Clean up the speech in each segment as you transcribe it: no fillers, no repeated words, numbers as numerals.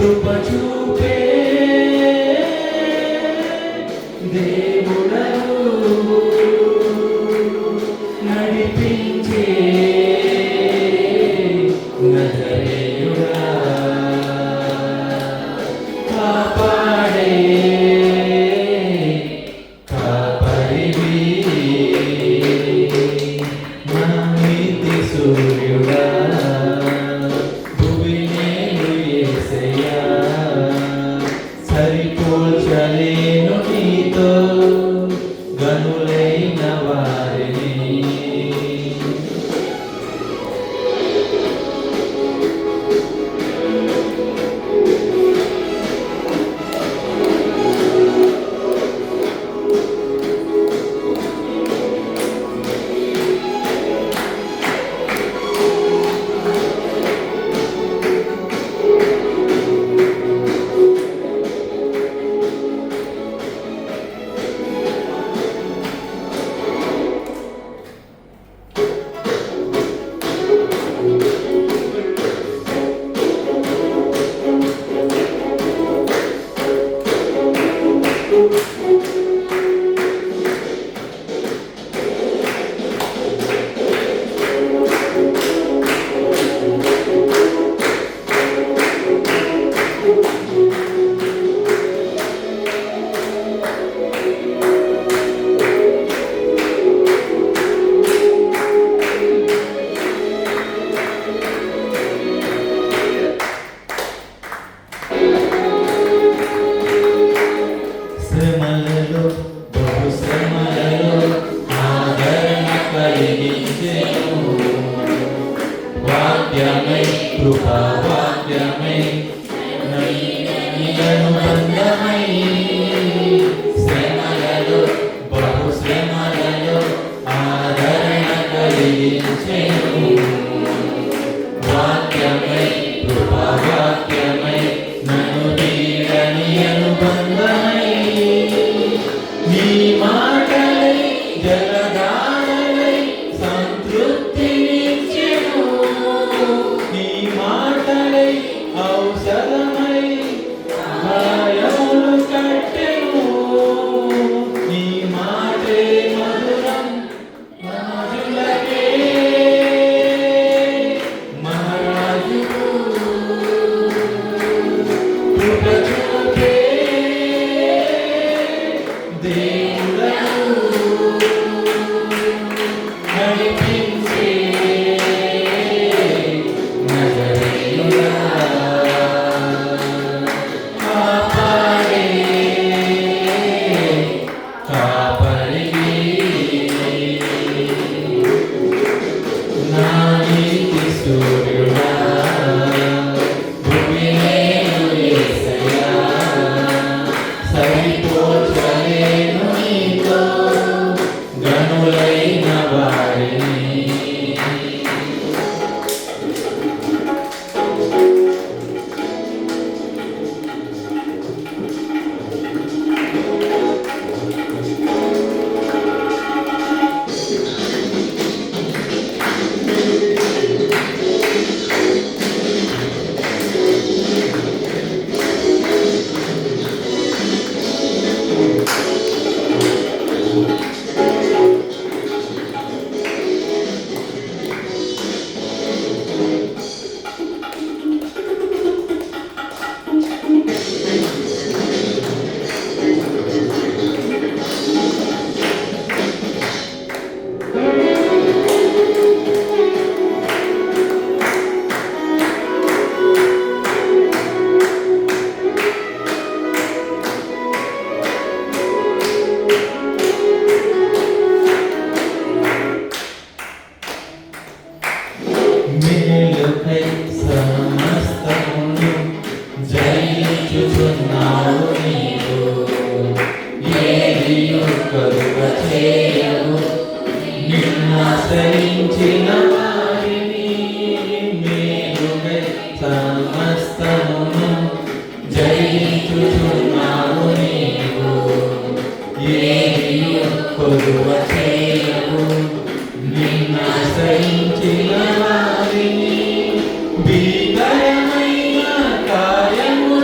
కృప చూపే దేవుడవు నడిపించే నజరేయుడా కాపాడే కాపరివి నా నీతి సూర్యుడా సరిపోల్చలేను నీతో గనులైన వారిని శ్రమలలో బహు శ్రమలలో ఆదరణ కలిగించెను వాక్యమై కృపా వాక్యమై అనుబంధమై శ్రమలలో బహు శ్రమలలో ఆదరణ కలిగించెను వాక్యమై కృపా వాక్యమై నన్ను నీడని అనుబంధమై నీ మాటలై జలధారలై సంతృప్తినిచ్చెను నీ మాటలై ఔషధమై గాయములు కట్టెను నీ మాటే మధురం రాజులకే మహారాజుకు కృప చూపే దేవుడవు నడిపించే నజరేయుడా కాపాడే కాపరివి నా నీతి సూర్యుడా భూమినేలు యేసయ్యా సరిపోల్చలేను నీతో గనులైన వారిని మేలుకై సమస్తమును జయించుచున్నావు నీవు ఏదియు కలుగ చేయవు నిన్నాశ్రయించిన వారిని మేలుకై సమస్తమును జయించుచున్నావు నీవు ఏదియు కలుగ చేయవు నిన్నాశ్రయించిన వారిని భీకరమైన కార్యము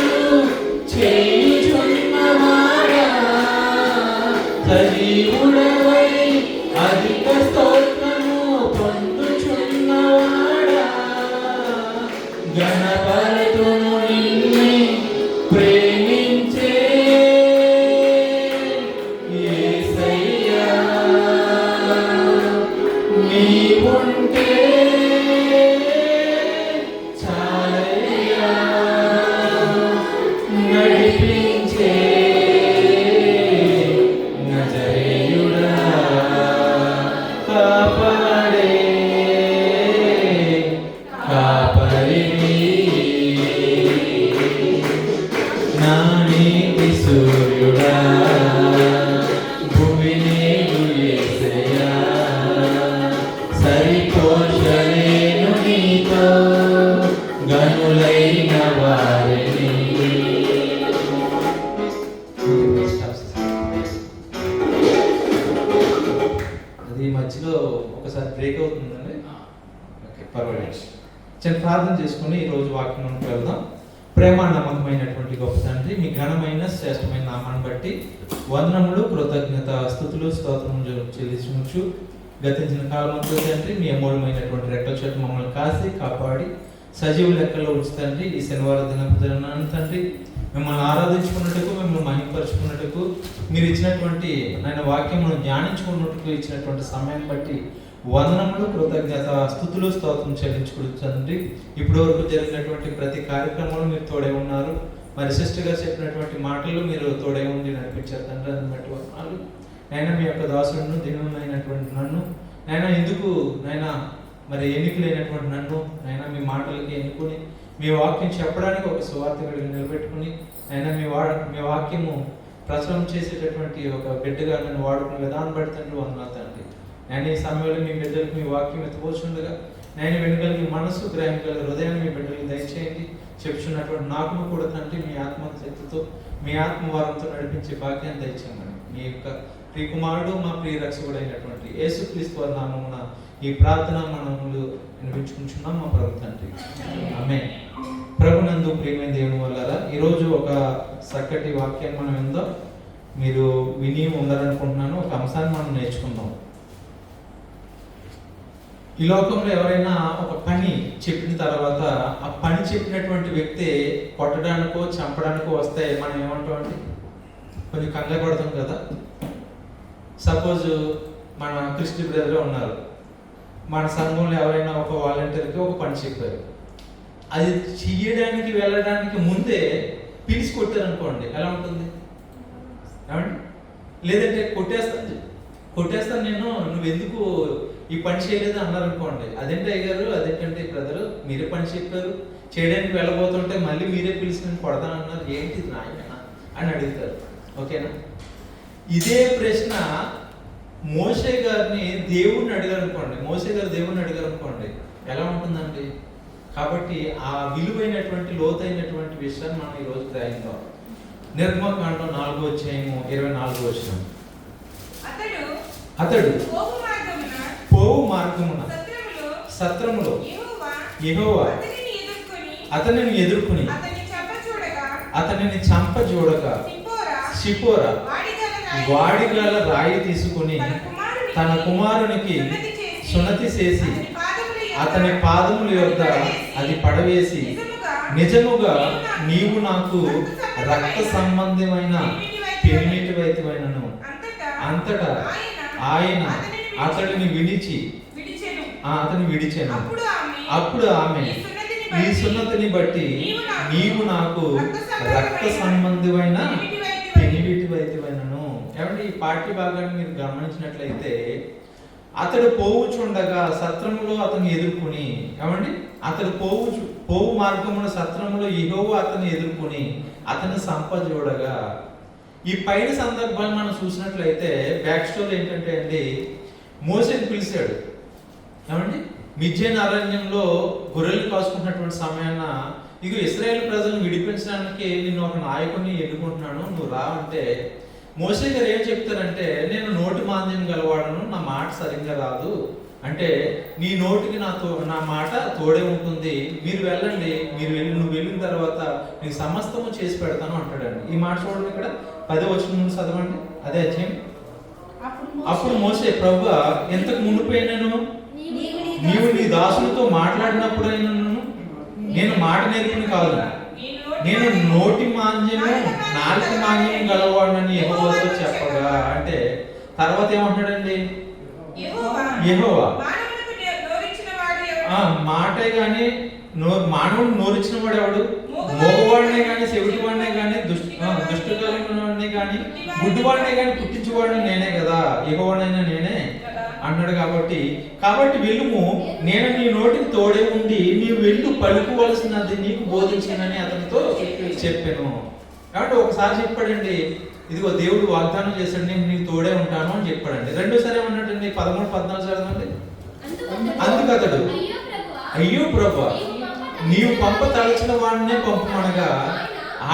నా నీతి సూర్యుడా భూమినేలు యేసయ్యా సరిపోల్చలేను నీతో గనులైన వారిని. అది మధ్యలో ఒకసారి బ్రేక్ అవుతుందండి. ఓకే, పర్వాలేదు. చిన్న ప్రార్థన చేసుకుని ఈరోజు వాక్యంలోకి వెళ్దాం. ప్రేమ నమ్మకమైనటువంటి గొప్ప తండ్రి, మీ ఘనమైన శ్రేష్టమైన నామాన్ని బట్టి వందనములు, కృతజ్ఞత, స్తుతులు, స్తోత్రములు చెల్లించు. గతించిన కాలంలో తండ్రి మీ అమూల్యమైనటువంటి రెక్కల చెట్టు మమ్మల్ని కాసి కాపాడి సజీవ లెక్కలో ఉంచుతండి. ఈ శనివారం దినాన్ని తండ్రి మిమ్మల్ని ఆరాధించుకున్నట్టుకు, మిమ్మల్ని మహిమపరుచుకున్నట్టుకు, మీరు ఇచ్చినటువంటి ఆయన వాక్యమును ధ్యానించుకున్నట్టుకు ఇచ్చినటువంటి సమయం బట్టి వందనములు, కృతజ్ఞత, స్తుతులు, స్తోత్రం చెల్లించుకుంటుంది. ఇప్పటి వరకు జరిగినటువంటి ప్రతి కార్యక్రమంలో మీరు తోడే ఉన్నారు. మరి సిస్టర్ గారు చెప్పినటువంటి మాటలు మీరు తోడే ఉండి నడిపించారు తండ్రి. అందుని బట్టి వందనాలు. నైనా మీ యొక్క దాసులను దినమైనటువంటి నన్ను నైనా ఎందుకు నైనా మరి ఎన్నికలైనటువంటి నన్ను నైనా మీ మాటలకి ఎన్నుకొని మీ వాక్యం చెప్పడానికి ఒక సువార్తికుడిని నిలబెట్టుకుని నైనా మీ వాక్యము ప్రచురం చేసేటటువంటి ఒక బిడ్డగా నన్ను వాడుకునే విధానం బట్టి తండ్రి వందనాలు తండ్రి. నేను ఈ సమయంలో మీ బిడ్డలకు మీ వాక్యం ఎత్తుపోతుండగా నేను వినగలిగి మనసు, గ్రహించగల హృదయాన్ని మీ బిడ్డలకు దయచేయండి. చెప్తున్నటువంటి నాకును కూడా తండ్రి మీ ఆత్మశక్తితో, మీ ఆత్మవారంతో నడిపించే భాగ్యాన్ని దయచేయమని మీ యొక్క ప్రియకుమారుడు, మా ప్రియ రక్షకుడు అయినటువంటి యేసుక్రీస్తు వారి నామమున ఈ ప్రార్థన మనములు వినిపించుకుంటున్నాం మా ప్రభు తండ్రి. ఆమేన్. ప్రభునందు ప్రియమైన దేవుని వల్ల ఈరోజు ఒక చక్కటి వాక్యాన్ని మనం విందాం. మీరు విని ఉండాలనుకుంటున్నాను. ఒక అంశాన్ని మనం నేర్చుకుందాం. ఈ లోకంలో ఎవరైనా ఒక పని చెప్పిన తర్వాత ఆ పని చెప్పినటువంటి వ్యక్తి కొట్టడానికో చంపడానికో వస్తే మనం ఏమంటామండి? కొంచెం కంగారు పడతాం కదా. సపోజ్ మన క్రిస్టి బ్రదర్ ఉన్నారు, మన సంఘంలో ఎవరైనా ఒక వాలంటీర్కి ఒక పని చెప్పారు. అది చెయ్యడానికి వెళ్ళడానికి ముందే పిలిచి కొట్టారనుకోండి, ఎలా ఉంటుంది? ఏమండి? లేదంటే కొట్టేస్తాను నేను, నువ్వెందుకు ఈ పని చేయలేదు అన్నారనుకోండి, అదేంటి అయ్యారు, అదేంటంటే బ్రదరు మీరే పని చెప్పారు, చేయడానికి వెళ్ళబోతుంటే మళ్ళీ మీరే పిలిచి నేను కొడతానన్నారు, ఏంటి నాయన అని అడుగుతారు. ఓకేనా? ఇదే ప్రశ్న మోషే గారిని దేవుణ్ణి అడిగారు అనుకోండి, మోషే గారు దేవుణ్ణి అడిగారు అనుకోండి, ఎలా ఉంటుందండి? కాబట్టి ఆ విలువైనటువంటి లోతైనటువంటి విషయాన్ని మనం ఈరోజు గ్రహిద్దాం. నిర్గమకాండం 4:24 అతడు పోవు మార్గమున సత్రములో యెహోవా అతనిని ఎదుర్కొని అతనిని చంప చూడగా సిపోరా వాడిగల రాయి తీసుకుని తన కుమారునికి సున్నతి చేసి అతని పాదముల యొద్ద అది పడవేసి, నిజముగా నీవు నాకు రక్త సంబంధమైన పెనిమిటివైనను. అంతటా ఆయన అతడిని విడిచెను. అప్పుడు ఆమె ఈ సున్నతిని బట్టి నీవు నాకు రక్త సంబంధమైన పెనిమిటివైనను. ఏమంటే ఈ పాఠ్య భాగాన్ని మీరు గమనించినట్లయితే అతడు పోవుచుండగా సత్రములో అతను ఎదుర్కొని, ఏమండి అతడు పోవు మార్గమున సత్రములో యెహోవా అతను ఎదుర్కొని అతను సంపజూడగా. ఈ పైన సందర్భాన్ని మనం చూసినట్లయితే బ్యాక్ స్టోరీ ఏంటంటే అండి, మోసేని పిలిచాడు. ఏమండి మిద్యాను అరణ్యంలో గొర్రెలు కాసుకుంటున్నటువంటి సమయాన ఇక ఇశ్రాయేలు ప్రజలను విడిపించడానికి నేను ఒక నాయకుని ఎన్నుకుంటున్నాను, నువ్వు రా అంటే మోషే గారు ఏం చెప్తారంటే, నేను నోటి మాంద్యం గలవాడను, నా మాట సరిగ్గా రాదు, అంటే నీ నోటికి నా మాట తోడే ఉంటుంది, మీరు వెళ్ళండి, నువ్వు వెళ్ళిన తర్వాత నీకు సమస్తము చేసి పెడతాను అంటాడండి. ఈ మాట చూడండి, ఇక్కడ 10వ వచనం చదవండి, అదే అధ్యాయం. అప్పుడు మోషే, ప్రభువా ఎంతకు మునిపోయినను నీవు నీ దాసులతో మాట్లాడినప్పుడైనను నేను మాట నేర్పుని కాదు, నేను నోటి మాంద్యము నాలుక మాంద్యం గలవాడని యెహోవాతో చెప్పగా. అంటే తర్వాత ఏమంటాడండి? యెహోవా మాటే గాని మానవుడు నోరిచ్చిన వాడు ఎవడు? మోగవాడినే గాని చెవిటి వాడినే గాని దుష్టు కలిగినవాడినే గాని గుడ్డివాడినే గాని పుట్టించేవాడిని నేనే కదా, యెహోవానైనా నేనే అన్నాడు. కాబట్టి వెళ్ళుము, నేను నీ నోటికి తోడే ఉండి నీవు వెళ్ళు పలుకోవలసినది నీకు బోధించానని అతనితో చెప్పాను. కాబట్టి ఒకసారి చెప్పాడండి, ఇదిగో దేవుడు వాగ్దానం చేశాడు, నేను నీకు తోడే ఉంటాను అని చెప్పాడండి. రెండోసారి ఏమన్నాడండి? 13-14 చదవండి. అందుకు అతడు, అయ్యో ప్రభువా, నీవు పంప తలచిన వాడినే పంపమనగా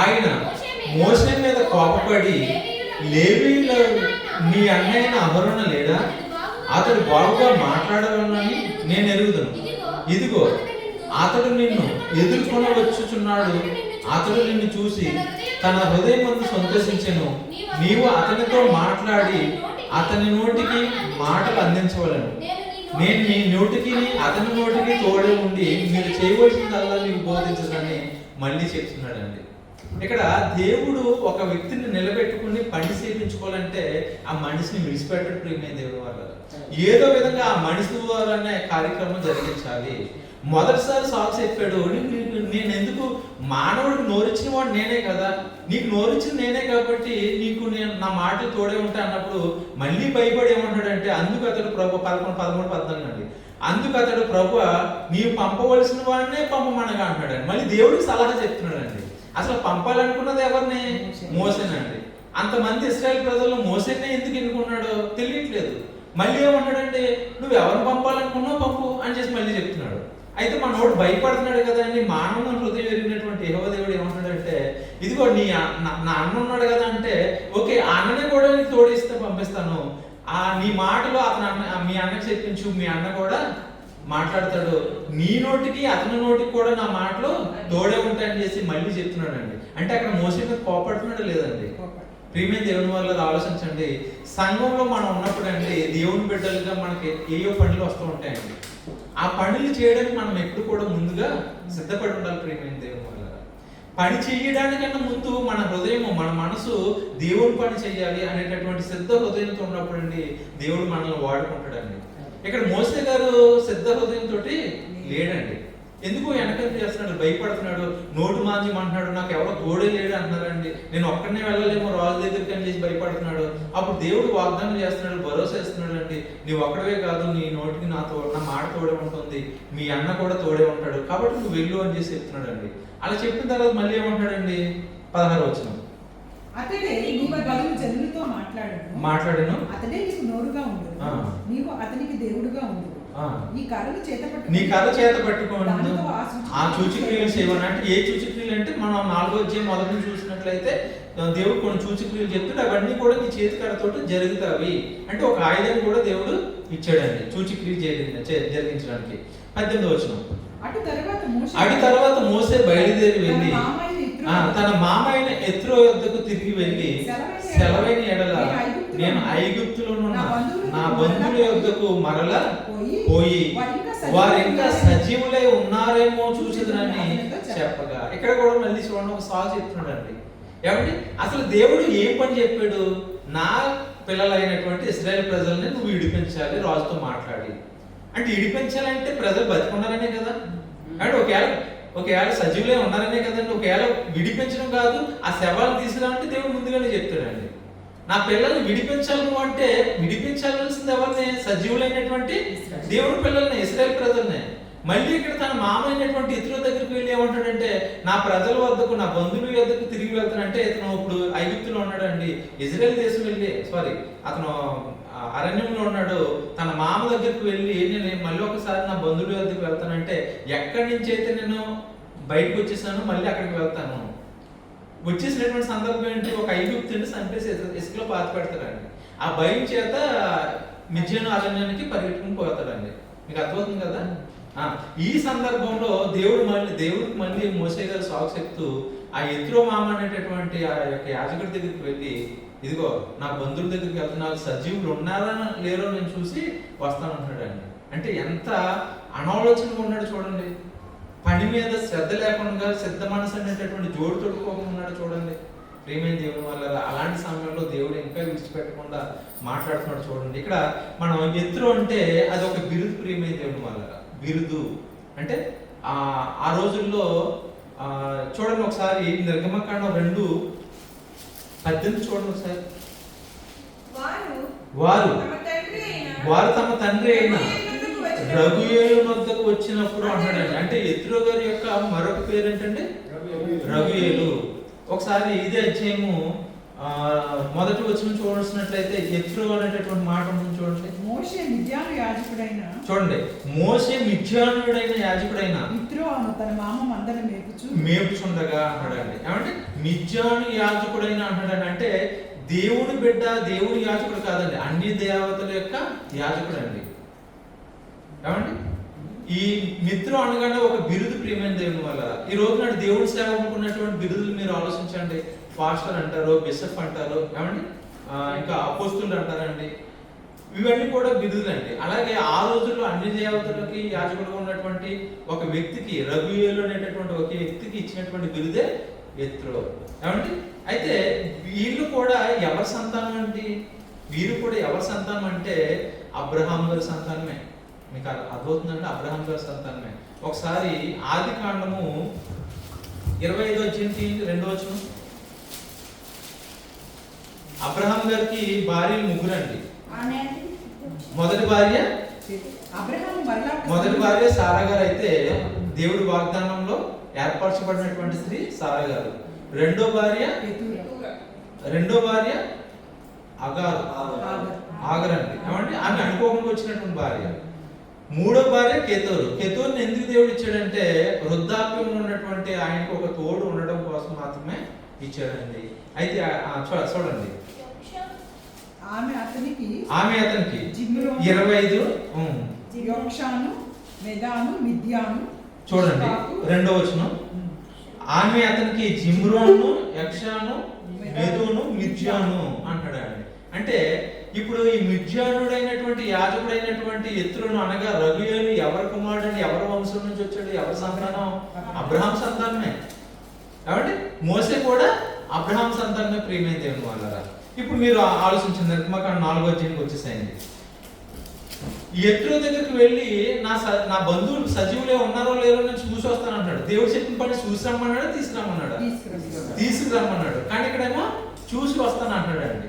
ఆయన మోషే మీద కోపపడి, లేవీయుల నీ అన్నయ్యన అహరోన లేడా? అతడు బాగుగా మాట్లాడగలనని నేను ఎరుగుదును. ఇదిగో అతడు నిన్ను ఎదుర్కొని వచ్చుచున్నాడు. అతడు నిన్ను చూసి తన హృదయమందు సంతోషించెను. నీవు అతనితో మాట్లాడి అతని నోటికి మాటలు అందించవలను. నేను నీ నోటికి అతని నోటికి తోడే ఉండి మీరు చేయవలసిందల్లా నీకు బోధించదని మళ్ళీ చెప్తున్నాడండి. ఇక్కడ దేవుడు ఒక వ్యక్తిని నిలబెట్టుకుని పని చేయించుకోవాలంటే ఆ మనిషిని విడిచిపెట్టడం ప్రియమైన దేవుడు వల్ల ఏదో విధంగా ఆ మనిషి ద్వారానే కార్యక్రమం జరిగించాలి. మొదటిసారి సాల్వ్ చెప్పాడు, నేను ఎందుకు, మానవుడికి నోరిచ్చిన వాడు నేనే కదా, నీకు నోరిచ్చింది నేనే కాబట్టి నీకు నేను నా మాటలు తోడే ఉంటా అన్నప్పుడు మళ్ళీ భయపడి ఏమంటాడంటే, అందుకు అతడు ప్రభు 13-14 అండి, అందుకు అతడు ప్రభు నీవు పంపవలసిన వాడినే పంపమనగా అంటాడండి. మళ్ళీ దేవుడికి సలహా చెప్తున్నాడండి. అసలు పంపాలనుకున్నది ఎవరిని? మోసేనండి. అంతమంది ఇశ్రాయేల్ ప్రజలు మోసేనే ఎందుకు ఎన్నుకున్నాడో తెలియట్లేదు. మళ్ళీ ఏమంటాడంటే, నువ్వు ఎవరిని పంపాలనుకున్నావు పంపు అని చేసి మళ్ళీ చెప్తున్నాడు. అయితే మనోడు భయపడుతున్నాడు కదా అని మానవ హృదయం ఎరిగినటువంటి యెహోవా దేవుడు ఏమంటాడంటే, ఇదిగో నా అన్న ఉన్నాడు కదా అంటే, ఓకే ఆ అన్ననే కూడా నీకు తోడిస్తే పంపిస్తాను, నీ మాటలు అతను మీ అన్నకి చెప్పించు, మీ అన్న కూడా మాట్లాడతాడు, నీ నోటికి అతని నోటికి కూడా నా మాటలు తోడే ఉంటాయని చేసి మళ్ళీ చెప్తున్నాడండి. అంటే అక్కడ మోసే మీద కోపడుతున్నాడు లేదండి. ప్రియమైన దేవుని వల్ల ఆలోచించండి, సంఘంలో మనం ఉన్నప్పుడు అండి దేవుని బిడ్డలుగా మనకి ఏయో పనులు వస్తూ ఉంటాయండి. ఆ పనులు చేయడానికి మనం ఎప్పుడు కూడా ముందుగా సిద్ధపడి ఉండాలి. ప్రియమైన దేవుని వల్ల పని చేయడానికన్నా ముందు మన హృదయం, మన మనసు దేవుని పని చేయాలి అనేటటువంటి సిద్ధ హృదయంతో ఉన్నప్పుడు అండి దేవుడు మనల్ని వాడుకుంటాడండి. ఇక్కడ మోసే గారు సిద్ధ హృదయంతో లేడండి. ఎందుకు వెనకంజ చేస్తున్నాడు, భయపడుతున్నాడు, నోటు మాంజమంటున్నాడు, నాకు ఎవరో తోడే లేడు అంటున్నారండి, నేను ఒక్కడనే వెళ్ళలేమో రాజు దగ్గరికి అని చేసి భయపడుతున్నాడు. అప్పుడు దేవుడు వాగ్దానం చేస్తున్నాడు, భరోసా ఇస్తున్నాడు అండి, నీవు ఒక్కడవే కాదు, నీ నోటికి నా మాట తోడే ఉంటుంది, మీ అన్న కూడా తోడే ఉంటాడు, కాబట్టి నువ్వు వెళ్ళు అని చేసి చెప్తున్నాడు అండి. అలా చెప్పిన తర్వాత మళ్ళీ ఏమంటాడండి? 16 వచనం, అతడే నీవు బదులు జనులతో మాట్లాడను, అతడే నీకు నోరుగా ఉండు, నీవు అతనికి దేవుడుగా ఉండు, నీ కర్ర చేత పట్టుకోండి, ఆ సూచక్రియలు చేయమని. అంటే ఏ సూచక్రియలు అంటే మనం 4వ అధ్యాయం మొదటి చూసినట్లయితే దేవుడు కొన్ని సూచక్రియలు చెప్తాడు, అవన్నీ కూడా నీ చేతి కర్రతోటి జరుగుతావి. అంటే ఒక ఆయుధాన్ని కూడా దేవుడు ఇచ్చాడండి సూచక్రియలు జరిగించడానికి. 18వ వచనం, అటు తర్వాత మోసే బయలుదేరి వెళ్ళి తన మామైన యెత్రో యొద్దకు తిరిగి వెళ్ళి, సెలవైన ఎడల నేను ఐగుప్తులో నా బంధువుల యొద్దకు మరలా పోయి వారు ఇంకా సజీవులై ఉన్నారేమో చూసేదని చెప్పగా. ఇక్కడ కూడా మళ్ళీ చూడండి, ఒక సాగు చెప్తున్నాడండి. ఏమంటే అసలు దేవుడు ఏం పని చెప్పాడు? నా పిల్లలైనటువంటి ఇశ్రాయేల్ ప్రజల్ని నువ్వు విడిపించాలి రాజుతో మాట్లాడి. అంటే విడిపించాలంటే ప్రజలు బతికున్నారనే కదా, అంటే ఒకవేళ సజీవులే ఉన్నారనే కదండి. ఒకవేళ విడిపించడం కాదు, ఆ శవాలను తీసుకురావంటే దేవుడు ముందుగానే చెప్తాడండి. నా పిల్లల్ని విడిపించాలి అంటే విడిపించాల్సింది ఎవరిని? సజీవులైనటువంటి దేవుడి పిల్లల్ని, ఇశ్రాయేల్ ప్రజల్ని. మళ్ళీ ఇక్కడ తన మామైనటువంటి ఇతరుల దగ్గరికి వెళ్ళి ఏమంటాడంటే, నా ప్రజల వద్దకు, నా బంధువుల వద్దకు తిరిగి వెళ్తానంటే, ఇతను ఇప్పుడు ఐగుప్తులో ఉన్నాడండి, ఇజ్రాయెల్ దేశం వెళ్ళి అతను అరణ్యంలో ఉన్నాడు, తన మామ దగ్గరికి వెళ్ళి నేను మళ్ళీ ఒకసారి నా బంధువుల వద్దకు వెళ్తానంటే, ఎక్కడి నుంచి అయితే నేను బయటకు వచ్చేసాను మళ్ళీ అక్కడికి వెళ్తాను. వచ్చేసినటువంటి సందర్భం ఏంటి? ఒక ఐగుప్తుని చంపేసి ఇసుకలో పాతి పెడతాడండి. ఆ భయం చేత మిద్యాను అరణ్యానికి పరిగెట్టుకుని పోతాడండి. మీకు అర్థమవుతుంది కదా? ఈ సందర్భంలో దేవుడికి మళ్ళీ మోసే గారు సాగు చెప్తూ ఆ యెత్రో మామ అనేటటువంటి ఆ యొక్క యాజకుడి దగ్గరికి వెళ్ళి, ఇదిగో నా బంధువుల దగ్గరికి వెళ్తే నాకు సజీవులు ఉన్నారా లేరో నేను చూసి వస్తానంటాడండి. అంటే ఎంత అనాలోచనగా ఉన్నాడు చూడండి. పని మీద శ్రద్ధ లేకుండా సిద్ధ మనసు అనేటటువంటి జోడు తొడుకోకుండా ఉన్నాడు చూడండి. ప్రియమైన దేవుని వల్ల అలాంటి సమయంలో దేవుడు ఇంకా విడిచిపెట్టకుండా మాట్లాడుతున్నాడు చూడండి. ఇక్కడ మనం యెత్రో అంటే అది ఒక బిరుదు. ప్రియమైన దేవుని వల్ల బిరుదు అంటే ఆ రోజుల్లో చూడండి ఒకసారి నిర్గమకాండం 2:18 చూడండి ఒకసారి. వారు తమ తండ్రి అయిన రగుయేలు వద్దకు వచ్చినప్పుడు అంటాడండి. అంటే యెత్రో గారి యొక్క మరొక పేరు ఏంటంటే రగుయేలు. ఒకసారి ఇదే అధ్యాయము మొదటి వచనం చూడాల్సినట్లయితే యెత్రో అనేటటువంటి మాట ఉంటుంది చూడండి. మోషే మిద్యాను యాజకుడైన చూడండి, మోషే మిద్యానుడైన యాజకుడైన యెత్రో తన మామ మందను మేపుచుండగా అంటాడండి. ఏమంటే మిద్యాను యాజకుడైన అంటాడండి. అంటే దేవుని బిడ్డ, దేవుని యాజకుడు కాదండి, అన్ని దేవతల యొక్క యాజకుడు అండి. ఏమండి ఈ మిత్రు అనగానే ఒక బిరుదు ప్రియమైన దేవుని వల్ల. ఈ రోజు నాడు దేవుని సేవకున్నటువంటి బిరుదులు మీరు ఆలోచించండి. పాస్టర్ అంటారు, బిషప్ అంటారు, ఏమండి ఇంకా అపోస్తులు అంటారండి. ఇవన్నీ కూడా బిరుదులండి. అలాగే ఆ రోజుల్లో అన్ని దేవతలకి యాజకుడుగా ఉన్నటువంటి ఒక వ్యక్తికి, రఘుయేలు అనేటటువంటి ఒక వ్యక్తికి ఇచ్చినటువంటి బిరుదే యెత్రో. ఏమండి అయితే వీళ్ళు కూడా ఎవరి సంతానం అండి? వీరు కూడా ఎవరి సంతానం అంటే అబ్రహాం గారి సంతానమే. మీకు అర్థమవుతుందండి, అబ్రహాం గారి సంతానమే. ఒకసారి ఆది కాండము 25వ అధ్యాయం 2వ వచనం. అబ్రహాం గారికి భార్యలు ముగ్గురండి. మొదటి భార్య సారా గారు అయితే దేవుడి వాగ్దానంలో ఏర్పరచబడినటువంటి స్త్రీ సారా గారు. రెండో భార్య ఆగరండి. ఏమంటే ఆమె అనుకోకుండా వచ్చినటువంటి భార్య. మూడో భార్య కెతూరుని ఎందుకు దేవుడు ఇచ్చాడంటే వృద్ధాప్యంలో ఉన్నటువంటి ఆయనకు ఒక తోడు ఉండడం కోసం మాత్రమే ఇచ్చాడండి. అయితే చూడండి, ఆమె అతనికి 25 చూడండి 2వ వచనం. ఆమె అతనికి జిమ్రోను, యక్షాను, మెదోను, మిద్యాను అంటాడండి. అంటే ఇప్పుడు ఈ మిద్యానుడైనటువంటి యాజకుడైనటువంటి యెత్రోను అనగా రఘుయేలు ఎవరి కుమారుడు, ఎవరి వంశం నుంచి వచ్చాడు, ఎవరి సంతానం? అబ్రహాం సంతానమే. కాబట్టి మోసే కూడా అబ్రహాం సంతానమే ప్రియమైన దేవుని వాళ్ళరా. ఇప్పుడు మీరు ఆలోచించింది, మాకు 4వ అధ్యాయానికి వచ్చేసాయండి. యెత్రో దగ్గరికి వెళ్ళి నా బంధువులు సజీవులే ఉన్నారో లేరో నేను చూసి వస్తాను అంటాడు. దేవుడు చెప్పిన పని చూసి రమ్మన్నాడు, తీసుకురమ్మన్నాడు. కానీ ఇక్కడేమో చూసి వస్తాను అంటాడండి.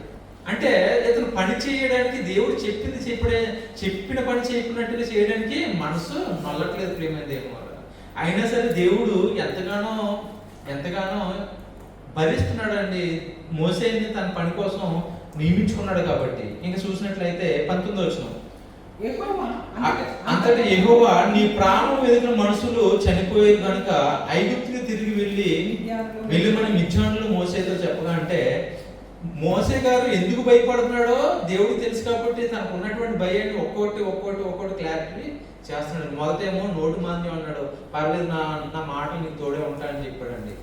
అంటే ఇతను పని చేయడానికి, దేవుడు చెప్పిన పని చెప్పినట్టుగా చేయడానికి మనసు నల్లట్లేదు ప్రియమైన దేవుని వల్ల. అయినా సరే దేవుడు ఎంతగానో భరిస్తున్నాడు అండి. మోసేని తన పని కోసం నియమించుకున్నాడు కాబట్టి. ఇంకా చూసినట్లయితే 19వ వచనం. అంతటి యెహోవా నీ ప్రాణం వెదికిన మనుషులు చనిపోయారు కనుక ఐగుప్తుకి తిరిగి వెళ్ళమని మిద్యానులు మోసేతో చెప్పగా, అంటే మోసే గారు ఎందుకు భయపడుతున్నాడో దేవుడికి తెలుసు కాబట్టి తనకు ఉన్నటువంటి భయాన్ని ఒక్కొక్కటి క్లారిటీ చేస్తున్నాడు. మొదటేమో నోటు మాంద్యం అన్నాడు, పర్లేదు నా మాట నీకు తోడే ఉంటానని చెప్పాడండి.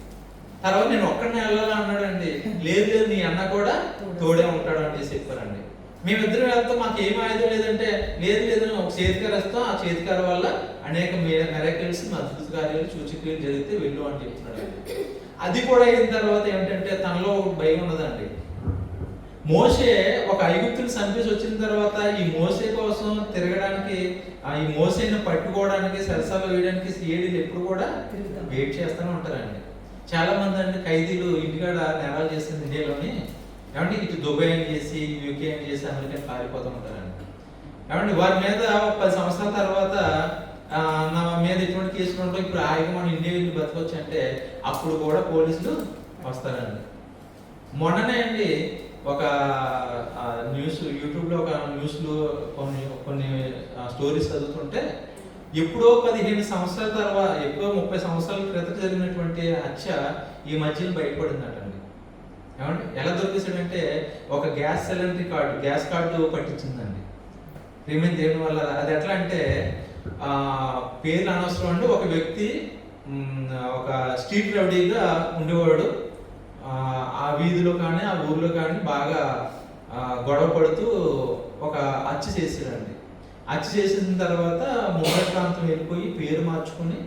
తర్వాత నేను ఒక్కడిని వెళ్ళాలా అన్నాడండి. లేదు నీ అన్న కూడా తోడే ఉంటాడు అని చెప్పారండి. మేమిద్దరం వెళ్తాం, మాకు ఏం ఆయుధం లేదంటే, లేదు ఒక చేతికారు వస్తాం, ఆ చేతికార వల్ల అనేక మెరాకిల్స్, అద్భుత కార్యాలు, సూచక్రియలు జరిగితే వెళ్ళు అని చెప్తున్నాడు. అది కూడా అయిన తర్వాత ఏమిటంటే తనలో ఒక భయం ఉన్నదండి. మోసే ఒక ఐగుప్తుని చంపేసి వచ్చిన తర్వాత ఈ మోసే కోసం తిరగడానికి, ఈ మోసేని పట్టుకోవడానికి, సరసాలు వేయడానికి సీఏడీలు ఎప్పుడు కూడా వెయిట్ చేస్తూనే ఉంటారండి. చాలా మంది అండి ఖైదీలు ఇంటికాడ నేరాలు చేస్తుంది ఇండియాలోని, ఏమంటే ఇటు దుబాయ్ అని చేసి, యూకే అని చేసి అమెరికా పారిపోతూ ఉంటారండి. ఏమంటే వారి మీద 10 సంవత్సరాల తర్వాత నా మీద ఎటువంటి కేసులు ఉంటాయి, ఇప్పుడు హాయిగా మనం ఇండియా వెళ్ళి బతకొచ్చు అంటే అప్పుడు కూడా పోలీసులు వస్తారండి. మొన్ననే అండి ఒక యూట్యూబ్లో ఒక న్యూస్లో కొన్ని స్టోరీస్ చదువుతుంటే, ఎప్పుడో 15 సంవత్సరాల తర్వాత, ఎప్పుడో 30 సంవత్సరాల క్రితం జరిగినటువంటి హత్య ఈ మధ్యలో బయటపడిందటండి. ఏమంటే ఎలా దొరికేసాడంటే ఒక గ్యాస్ కార్డు పట్టించిందండి ప్రియమైన దేవుని వల్ల. అది ఎట్లా అంటే పేర్లు అనవసరం అండి. ఒక వ్యక్తి ఒక స్ట్రీట్ రౌడీగా ఉండేవాడు. ఆ వీధిలో కానీ ఆ ఊర్లో కానీ బాగా గొడవ పడుతూ ఒక హత్య చేసాడండి. హత్య చేసిన తర్వాత ముంబై ప్రాంతం వెళ్ళిపోయి పేరు మార్చుకుని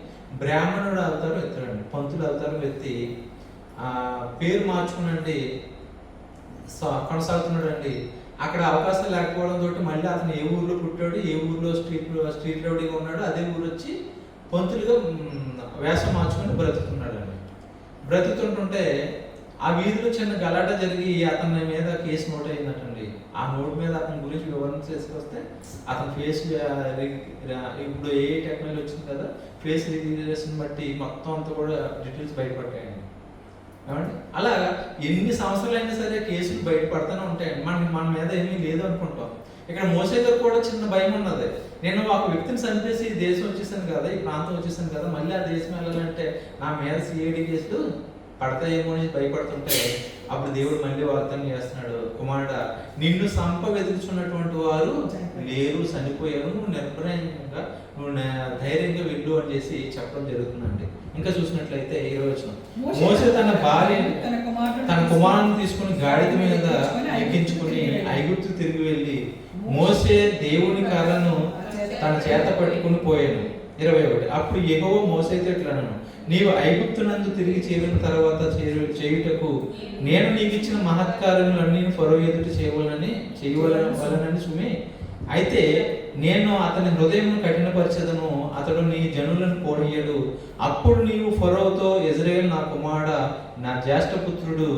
బ్రాహ్మణుడు అవతారం ఎత్తాడండి, పంతులు అవతారం ఎత్తి పేరు మార్చుకునండి కొనసాగుతున్నాడు అండి. అక్కడ అవకాశం లేకపోవడంతో మళ్ళీ అతను ఏ ఊర్లో పుట్టాడు, ఏ ఊర్లో స్ట్రీట్ రౌడీగా ఉన్నాడు, అదే ఊరు వచ్చి పంతులుగా వేషం మార్చుకొని బ్రతుకుతున్నాడు అండి. బ్రతుకుతుంటుంటే ఆ వీధిలో చిన్న గలాట జరిగి అతని మీద కేసు నోట్ అయిందటండి. ఆ నోట్ మీద అతని గురించి వివరణ చేసుకొస్తే అతని ఫేస్ ఇప్పుడు ఏ టెక్నాలజీ వచ్చింది కదా, ఫేస్ రికగ్నిషన్ బట్టి మొత్తం అంతా కూడా డీటెయిల్స్ బయటపడ్డాయండి. ఏమండి అలా ఎన్ని సంవత్సరాలైనా సరే కేసులు బయటపడుతూనే ఉంటాయి. మన మీద ఏమీ లేదు అనుకుంటాం. ఇక్కడ మోసే గారు కూడా చిన్న భయం ఉన్నది. నేను ఒక వ్యక్తిని చంపేసి ఈ దేశం వచ్చేసాను కదా, ఈ ప్రాంతం వచ్చేసాను కదా, మళ్ళీ ఆ దేశం వెళ్ళాలంటే నా మీద సిఐడి కేసులు పడతాయేమో అని భయపడుతుంటే అప్పుడు దేవుడు మళ్ళీ వాగ్దానం చేస్తున్నాడు, కుమారుడా నిన్ను సంప వెతుకుతున్నటువంటి వారు లేరు, చనిపోయారు, నువ్వు నిర్భయంగా నువ్వు ధైర్యంగా వెళ్ళు అని చేసి చెప్పడం జరుగుతుందండి. ఇంకా చూసినట్లయితే 20 వచనం, మోసే తన భార్య తన కుమారుని తీసుకుని గాడిద మీద ఎక్కించుకుని ఐగుప్తు తిరిగి వెళ్ళి మోసే దేవుని కర్రను తన చేత పట్టుకుని పోయాను. 21, అప్పుడు యెహోవా మోసేతో ఇట్లనెను, నీవు ఐగుప్తునందు తిరిగి చేరిన తర్వాత చేయుటకు నేను నీకు ఇచ్చిన మహత్కార్యములన్నీ ఫరో ఎదుట చేయవలనని సుమి. అయితే నేను అతని హృదయం కఠినపరచదను, అతడు నీ జనులను పోనీయడు. అప్పుడు నీవు ఫరోతో, ఇజ్రాయేల్ నా కుమారుడా, నా జ్యేష్ఠపుత్రుడు,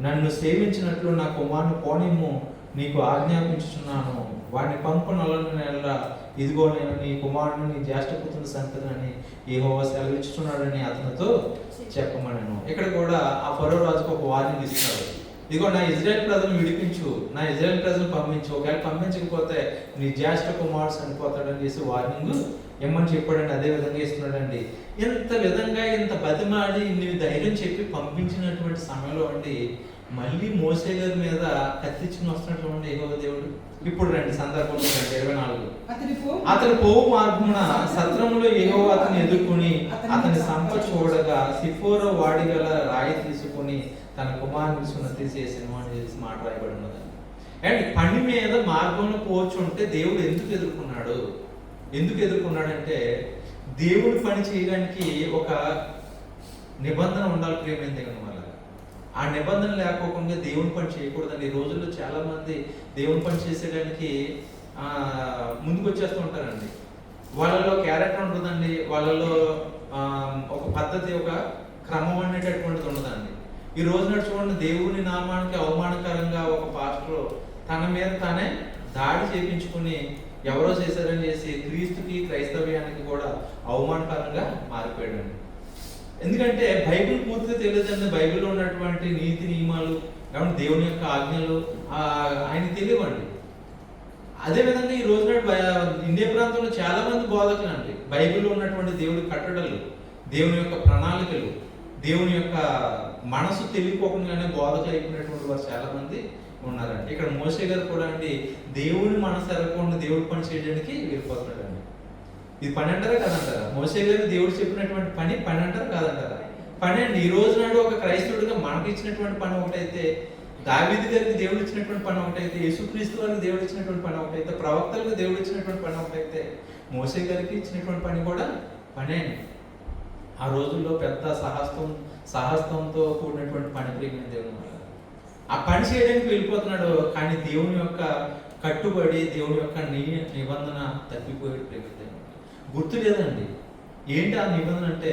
నన్ను సేవించినట్లు నా కుమారుని పోనిమ్ము, నీకు ఆజ్ఞాపించుచున్నాను. వాడిని పంపు నొలనెల్లా, ఇదిగో నేను నీ కుమారుని నీ జ్యేష్ఠపుత్రుని సంతతిని యెహోవా సెలవిచ్చుచున్నాడని అతనితో చెప్పమనను. ఇక్కడ కూడా ఆ ఫరో రాజుకు ఒక వార్నింగ్ ఇస్తున్నాడు. ఇదిగో నా ఇజ్రాయెల్ ప్రజలను విడిపించు, నా ఇజ్రాయెల్ ప్రజలను పంపించు, ఒకవేళ పంపించకపోతే నీ జ్యేష్ఠ కుమారుడు చనిపోతాడని చేసి వార్నింగ్ ఏమని చెప్పాడండి. అదే విధంగా ఇస్తున్నాడండి. ఇంత విధంగా ఇంత బతిమాడి ఇన్ని ధైర్యం చెప్పి పంపించినటువంటి సమయంలో అండి మళ్ళీ మోసే గారి మీద కత్తిచ్చుకుని వస్తున్నటువంటి యెహోవా దేవుడు. ఇప్పుడు రండి సందర్భంలో 24, అతని పోవు మార్గమున సత్రములో యెహోవా అతని ఎదుర్కొని అతని సంప చూడగా సిఫోర వాడిగల రాయి తీసుకుని తన కుమారుని సున్నతి చేసిన అని చేసి మాట రాయబడి ఉన్నది. అండ్ పని మీద మార్గంలో పోచుంటే దేవుడు ఎందుకు ఎదుర్కొన్నాడంటే దేవుడు పని చేయడానికి ఒక నిబంధన ఉండాలి ప్రేమైన దేవుని వల్ల. ఆ నిబంధన లేకోకుండా దేవుని పని చేయకూడదండి. ఈ రోజుల్లో చాలా మంది దేవుని పని చేసేయడానికి ముందుకు వచ్చేస్తూ ఉంటారండి. వాళ్ళలో క్యారెక్టర్ ఉంటుందండి, వాళ్ళలో ఒక పద్ధతి, ఒక క్రమం అనేటటువంటిది ఉండదండి. ఈ రోజున చూడండి, దేవుని నామానికి అవమానకరంగా ఒక పాస్టర్ తన మీద తానే దాడి చేయించుకుని ఎవరో చేశారని చేసి క్రీస్తుకి క్రైస్తవ్యానికి కూడా అవమానకరంగా మారిపోయాడండి. ఎందుకంటే బైబిల్ పూర్తిగా తెలియదండి. బైబిల్లో ఉన్నటువంటి నీతి నియమాలు, కాబట్టి దేవుని యొక్క ఆజ్ఞలు ఆయనకి తెలియవండి. అదేవిధంగా ఈ రోజున ఇండియా ప్రాంతంలో చాలా మంది బోధకులు అండి బైబిల్లో ఉన్నటువంటి దేవుడి కట్టడలు, దేవుని యొక్క ప్రణాళికలు, దేవుని యొక్క మనసు తెలియకోకుండానే బోధకులు అయిపోయినటువంటి వారు చాలా మంది ఉన్నారండి. ఇక్కడ మోసే గారు కూడా అండి దేవుని మనసు ఎరగకుండా దేవుడి పని చేయడానికి వెళ్ళిపోతున్నాడు అండి. ఇది పని అంటారా కాదంటారా? మోసే గారు దేవుడు చెప్పినటువంటి పని అంటారా కాదంటారా? పని అండి. ఈ రోజు నాడు ఒక క్రైస్తవుడిగా మనకి ఇచ్చినటువంటి పని ఒకటైతే, దావీదు గారికి దేవుడు ఇచ్చినటువంటి పని ఒకటైతే, యేసుక్రీస్తు వారికి దేవుడు ఇచ్చినటువంటి పని ఒకటైతే, ప్రవక్తలకు దేవుడు ఇచ్చినటువంటి పని ఒకటైతే, మోసే గారికి ఇచ్చినటువంటి పని కూడా పనే అండి. ఆ రోజుల్లో పెద్ద సాహసంతో కూడినటువంటి పని ప్రేమ దేవుని వల్ల ఆ పని చేయడానికి వెళ్ళిపోతున్నాడు. కానీ దేవుని యొక్క కట్టుబడి, దేవుని యొక్క నిబంధన తప్పిపోయాడు ప్రేమ. గుర్తు లేదండి. ఏంటి ఆ నిబంధన అంటే,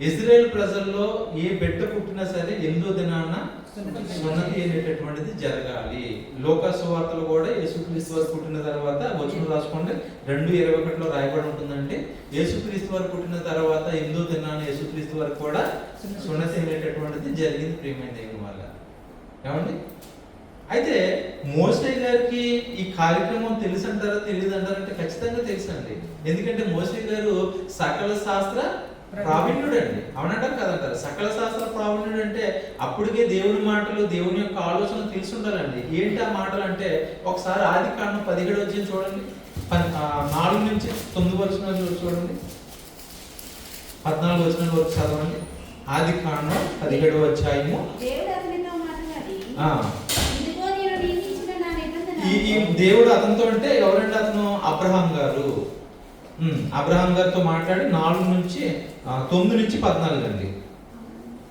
ఇజ్రాయేల్ ప్రజల్లో ఏ బిడ్డ పుట్టినా సరే 8వ దినాన సున్నతి అనేటటువంటిది జరగాలి. లోకా సువార్తలు కూడా యేసుక్రీస్తు వారు పుట్టిన తర్వాత, వచనం రాసుకోండి 2:21లో రాయబడి ఉంటుందండి. యేసుక్రీస్తు వారు పుట్టిన తర్వాత 8వ దినాన యేసుక్రీస్తు వారు కూడా సున్నతి అనేటటువంటిది జరిగింది ప్రియమైన దేవుని వల్ల. ఏమండి? అయితే మోసే గారికి ఈ కార్యక్రమం తెలుసు అంటారా తెలియదు అంటారంటే ఖచ్చితంగా తెలుసు అండి. ఎందుకంటే మోసే గారు సకల శాస్త్ర ప్రావీణ్యుడు అండి. అవునంటారు కదంటారు? సకల శాస్త్ర ప్రావీణ్యుడు అంటే అప్పటికే దేవుని మాటలు, దేవుని యొక్క ఆలోచన తెలిసి ఉండాలండి. ఏంటి ఆ మాటలు అంటే, ఒకసారి ఆదికాండం 17వ అధ్యాయం చూడండి, 4 నుంచి 9 వచనాలు చూడండి, 14 వచనాల వరకు చదవండి. ఆదికాండం 17వ అధ్యాయము. ఈ దేవుడు అతనితో అంటే ఎవరంటే అతను అబ్రహాం గారితో మాట్లాడి 9 నుంచి 14 అండి.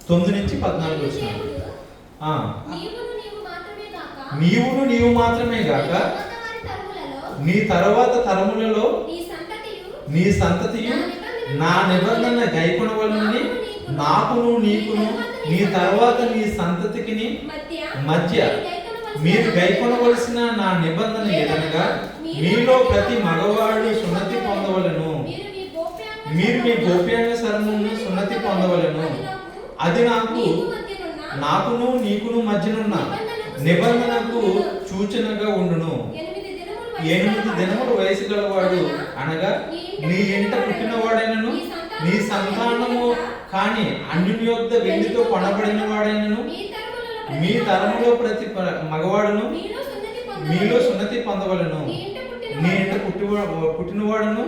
9 నుంచి 14 వచ్చినాడు. నీవు మాత్రమే గాక నీ తర్వాత తరములలో నీ సంతతియు నా నిబంధన గైకొనవలనని నాకును నీకును నీ తర్వాత నీ సంతతికి మధ్య మీరు గైకొనవలసిన నా నిబంధన ఏదనగా, మీలో ప్రతి మగవాడు సున్నతి పొందవలను, మీరు మీ గోప్యాంగ శరమును సున్నతి పొందవలను, అది నాకును నీకును మధ్యనున్న నిబంధనకు సూచనగా ఉండును. 8 దినముల వయసు గలవాడు అనగా నీ ఇంట పుట్టినవాడైనను నీ సంతానము కాని అన్యుని యొద్ద వెండితో కొనబడిన వాడైనను మీ తరములో ప్రతి మగవాడును మీలో సున్నతి పొందవలను. నీ ఇంట పుట్టినవాడును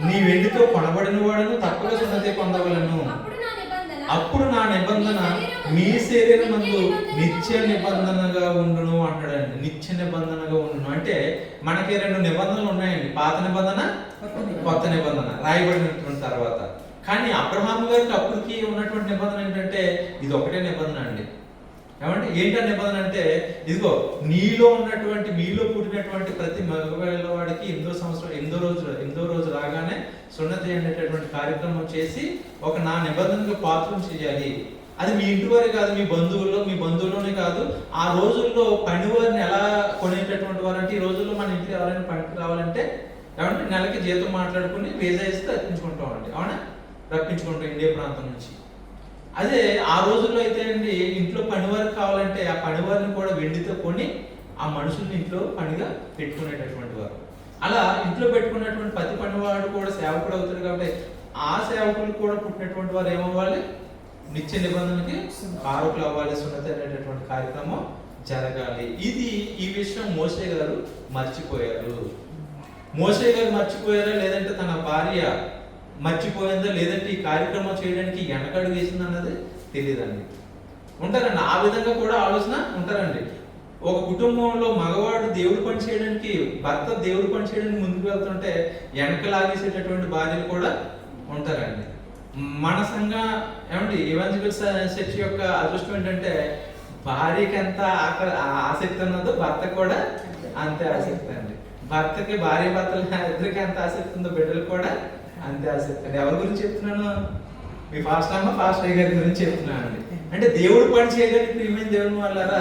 నీ వెండితో కొనబడిన వాడును తప్పక సున్నతి పొందవలను. అప్పుడు నా నిబంధన మీ శరీరమందు నిత్య నిబంధనగా ఉండును అంటాడండి. నిత్య నిబంధనగా ఉండును అంటే మనకి 2 నిబంధనలు ఉన్నాయండి. పాత నిబంధన, కొత్త నిబంధన రాయబడినటువంటి తర్వాత. కానీ అబ్రహాము గారికి అప్పటికి ఉన్నటువంటి నిబంధన ఏంటంటే ఇది ఒకటే నిబంధన అండి. ఏమంటే ఏంటో నిబంధన అంటే ఇదిగో మీలో పుట్టినటువంటి ప్రతి మగవాడికి 8వ రోజు రాగానే సున్నతి అనేటటువంటి కార్యక్రమం చేసి ఒక నా నిబంధనకు పాత్రం చేయాలి. అది మీ ఇంటి వారే కాదు, మీ బంధువుల్లోనే కాదు. ఆ రోజుల్లో పనివారిని ఎలా కొనేటటువంటి వారు అంటే ఈ రోజుల్లో మన ఇంటికి ఎవరైనా పనికి రావాలంటే ఏమంటే నెలకి జీతం మాట్లాడుకుని వీసా ఇస్తే రప్పించుకుంటాం అండి. అవునా, రప్పించుకుంటాం ఇండియా ప్రాంతం నుంచి. అదే ఆ రోజుల్లో అయితే అండి ఇంట్లో పనివారికి కావాలంటే ఆ పనివారిని కూడా వెండితో కొని ఆ మనుషుల్ని ఇంట్లో పనిగా పెట్టుకునేటటువంటి వారు. అలా ఇంట్లో పెట్టుకున్నటువంటి ప్రతి పనివాడు కూడా సేవకుడు అవుతాడు. కాబట్టి ఆ సేవకులు కూడా పుట్టినటువంటి వారు ఏమవ్వాలి, నిత్య నిబంధనకి కారకులు అవ్వాలి. సున్నతి అనేటటువంటి కార్యక్రమం జరగాలి. ఈ విషయం మోసే గారు మర్చిపోయారు. మోసే గారు మర్చిపోయారా లేదంటే తన భార్య మర్చిపోయిందా లేదంటే ఈ కార్యక్రమం చేయడానికి వెనకడుగు వేసింది అన్నది తెలియదండి. ఉంటారండి ఆ విధంగా కూడా ఆలోచన ఉంటారండి. ఒక కుటుంబంలో మగవాడు దేవుడి పని చేయడానికి, భర్త దేవుడి పని చేయడానికి ముందుకు వెళ్తుంటే వెనక లాగేసేటటువంటి భార్యలు కూడా ఉంటారండి. మన సంఘ ఏమండి ఎవాంజలికల్ చర్చ్ యొక్క అదృష్టం ఏంటంటే భార్యకి ఎంత ఆసక్తి ఉన్నదో భర్త కూడా అంతే ఆసక్తి అండి. భర్తకి భర్తలు ఇద్దరికి ఎంత ఆసక్తి ఉందో బిడ్డలు కూడా అంతే ఆసక్తి అండి. ఎవరి గురించి చెప్తున్నాను, మీ ఫాస్ట్ గారి గురించి చెప్తున్నాను అండి. అంటే దేవుడు పని చేయడానికి ప్రియమైన దేవుని వాళ్ళారా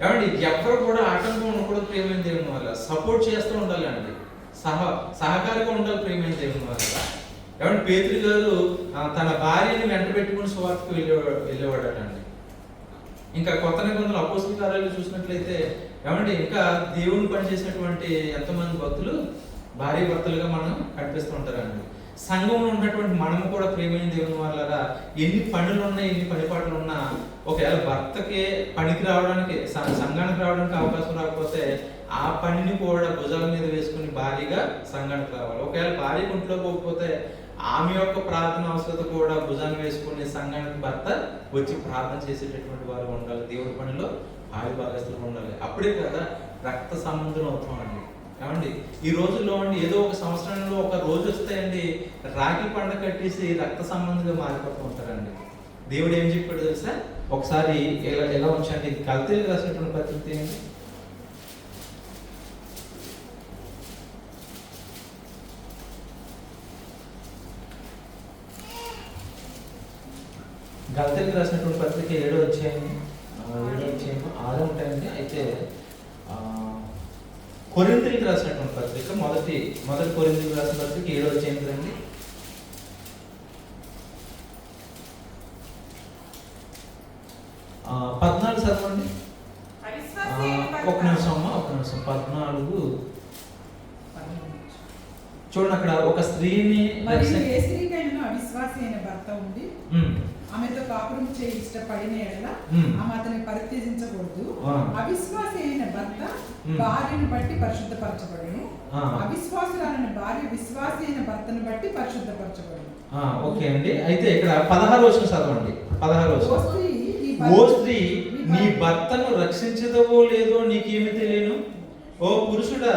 ఏమండి ఎవరు కూడా ఆటంకం ఉండకూడదు. ప్రియమైన దేవుని వాళ్ళ సపోర్ట్ చేస్తూ ఉండాలండి, సహకారంగా ఉండాలి ప్రియమైన దేవుని వాళ్ళ. ఏమంటే పేతురు గారు తన భార్యని వెంట పెట్టుకుని సువార్తకు వెళ్ళేవాడటండి. ఇంకా కొత్త నిబంధనలు అపోస్తల కార్యాలు చూసినట్లయితే ఏమంటే ఇంకా దేవుని పని చేసినటువంటి ఎంతమంది భక్తులు భార్య భర్తలుగా మనం కనిపిస్తూ ఉంటారండి. సంఘంలో ఉన్నటువంటి మనము కూడా ప్రియమైన దేవుని వాళ్ళరా ఎన్ని పనులు ఉన్నా ఎన్ని పనిపాట్లు ఉన్నా ఒకవేళ భర్తకి పనికి రావడానికి సంఘానికి రావడానికి అవకాశం రాకపోతే ఆ పనిని కూడా భుజాల మీద వేసుకుని భారీగా సంఘానికి రావాలి. ఒకవేళ భార్య ఇంట్లో పోకపోతే ఆమె యొక్క ప్రార్థన అవసరత కూడా భుజాన్ని వేసుకుని సంఘానికి భర్త వచ్చి ప్రార్థన చేసేటటువంటి వారు ఉండాలి. దేవుడి పనిలో భార్య భాగస్తులు ఉండాలి. అప్పుడే కదా రక్త సంబంధం అవుతామండి. ఏమండి ఈ రోజుల్లో అండి ఏదో ఒక సంవత్సరంలో ఒక రోజు వస్తాయండి రాఖీ పండుగ కట్టేసి రక్త సంబంధంగా మారిపోతూ ఉంటారండి. దేవుడు ఏం చెప్పాడు తెలుసా, ఒకసారి ఎలా ఉంచండి గలతీయులకు రాసినటువంటి పత్రిక ఏంటి, గలతీయులకు రాసినటువంటి పత్రిక 7వ అధ్యాయం 6 ఉంటాయండి. అయితే కొరింథీయులకు రాసినటువంటి పత్రిక మొదటి కొరింథీయులకు రాసిన పత్రిక 7వ అధ్యాయం రండి. 14 చదవండి. ఒక నిమిషం 14 చూడండి. అక్కడ ఒక స్త్రీని అవిశ్వాసి అయిన భర్త ఉండి ఆమెతో కాపురం చేయి ఇష్టపడిన ఎడల ఆమె అతన్ని పరిత్యజించకూడదు. అవిశ్వాసి అయిన భర్త భార్యను బట్టి పరిశుద్ధపరచబడును, అవిశ్వాసులైన భార్య విశ్వాసి అయిన భర్తను బట్టి పరిశుద్ధపరచబడును. ఓకే అండి. అయితే ఇక్కడ 16వ వచనం చదవండి. 16వ వచనం, ఓ స్త్రీ నీ భర్తను రక్షించదవో లేదో నీకేమి తెలియను, ఓ పురుషుడా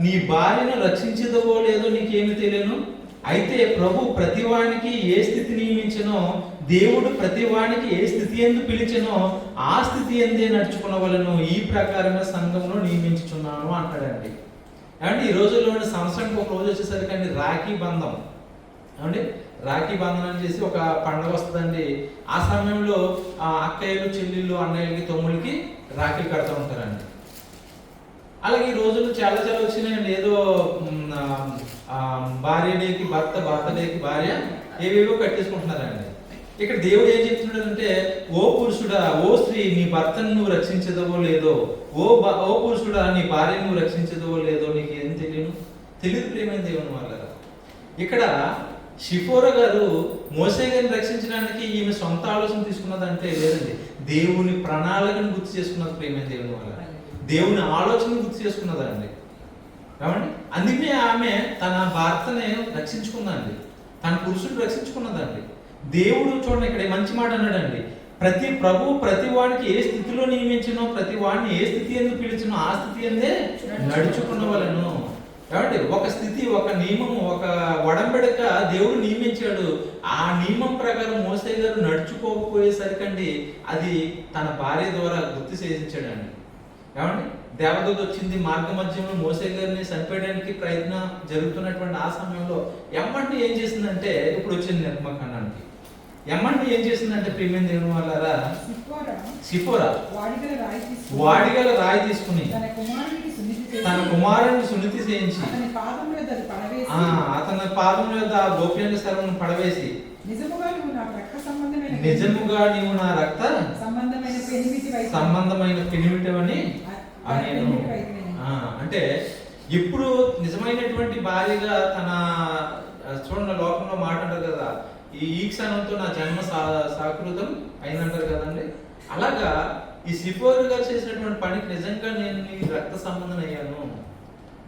నీ భార్యను రక్షించదవో లేదో నీకేమి తెలియను. అయితే ప్రభు ప్రతివానికి ఏ స్థితి నియమించినో, దేవుడు ప్రతివానికి ఏ స్థితి ఎందు పిలిచినో ఆ స్థితి ఎందే నడుచుకునవలను, ఈ ప్రకారమే సంఘంలో నియమించుచున్నాను అంటాడండి. అంటే ఈ రోజుల్లో సంవత్సరానికి ఒక రోజు వచ్చేసరికి అండి రాఖీ బంధం ఏమండి, రాఖీ బంధనం చేసి ఒక పండుగ వస్తుందండి. ఆ సమయంలో అక్కయ్యలు చెల్లెళ్ళు అన్నయ్యలకి తమ్ముళ్ళకి రాఖీలు కడుతూ ఉంటారండి. అలాగే ఈ రోజుల్లో చాలా వచ్చినాయండి. ఏదో భార్య డేకి భర్త, భర్త డేకి భార్య ఏవేవో కట్టేసుకుంటున్నారండి. ఇక్కడ దేవుడు ఏం చెప్తున్నాడు అంటే, ఓ పురుషుడా, ఓ స్త్రీ, నీ భర్తను నువ్వు రక్షించదవో లేదో, ఓ పురుషుడా, నీ భార్యను నువ్వు రక్షించదవో లేదో నీకు ఏం తెలియదు ప్రేమైన దేవుని వల్ల. ఇక్కడ షిఫోరా గారు మోసే గారిని రక్షించడానికి ఈమె సొంత ఆలోచన తీసుకున్నదంటే లేదండి, దేవుని ప్రణాళికను గుర్తు చేసుకున్నది ప్రేమైన దేవుని వల్ల, దేవుని ఆలోచన గుర్తు చేసుకున్నదండి. ఏమండి, అందుకే ఆమె తన భర్తనే రక్షించుకుందండి, తన పురుషుడు రక్షించుకున్నదండి. దేవుడు చూడండి ఇక్కడ మంచి మాట అన్నాడండి, ప్రతి వాడికి ఏ స్థితిలో నియమించినో, ప్రతి వాడిని ఏ స్థితి ఎందుకు పిలిచినో ఆ స్థితి ఎందే నడుచుకున్న వాళ్ళను. కాబట్టి ఒక స్థితి, ఒక నియమం, ఒక ఒడంబడిక దేవుడు నియమించాడు. ఆ నియమం ప్రకారం మోసే గారు నడుచుకోకపోయేసరికండి అది తన భార్య ద్వారా గుర్తు చేయించాడండి. ఏమండి, దేవదూత వచ్చింది మార్గ మధ్యంలో మోసే గారిని చంపేయడానికి ప్రయత్నం జరుగుతున్నటువంటి ఆ సమయంలో ఎమ్మంటే ఏం చేసిందంటే, ఇప్పుడు వచ్చింది నిర్మకాండానికి, ఎమ్మంటే ఏం చేసిందంటే ప్రియమైన దేవుని వాళ్ళారా, సిపోరా వాడిగల రాయి తీసుకుని తన కుమారుని సున్నతి చేయించి అతని పాదం మీద గోప్యాంగ శరమును పడవేసి, నిజముగా నీవు నా రక్త సంబంధమైన పెనిమిటివని నేను. అంటే ఇప్పుడు నిజమైనటువంటి భార్యగా తన, చూడండి లోకంలో మాట అంటారు కదా, ఈ క్షణంతో నా జన్మ సాకృతం అయిందంటారు కదండి. అలాగా ఈ సిపోరు గారు చేసినటువంటి పనికి నిజంగా నేను నీ రక్త సంబంధం అయ్యాను.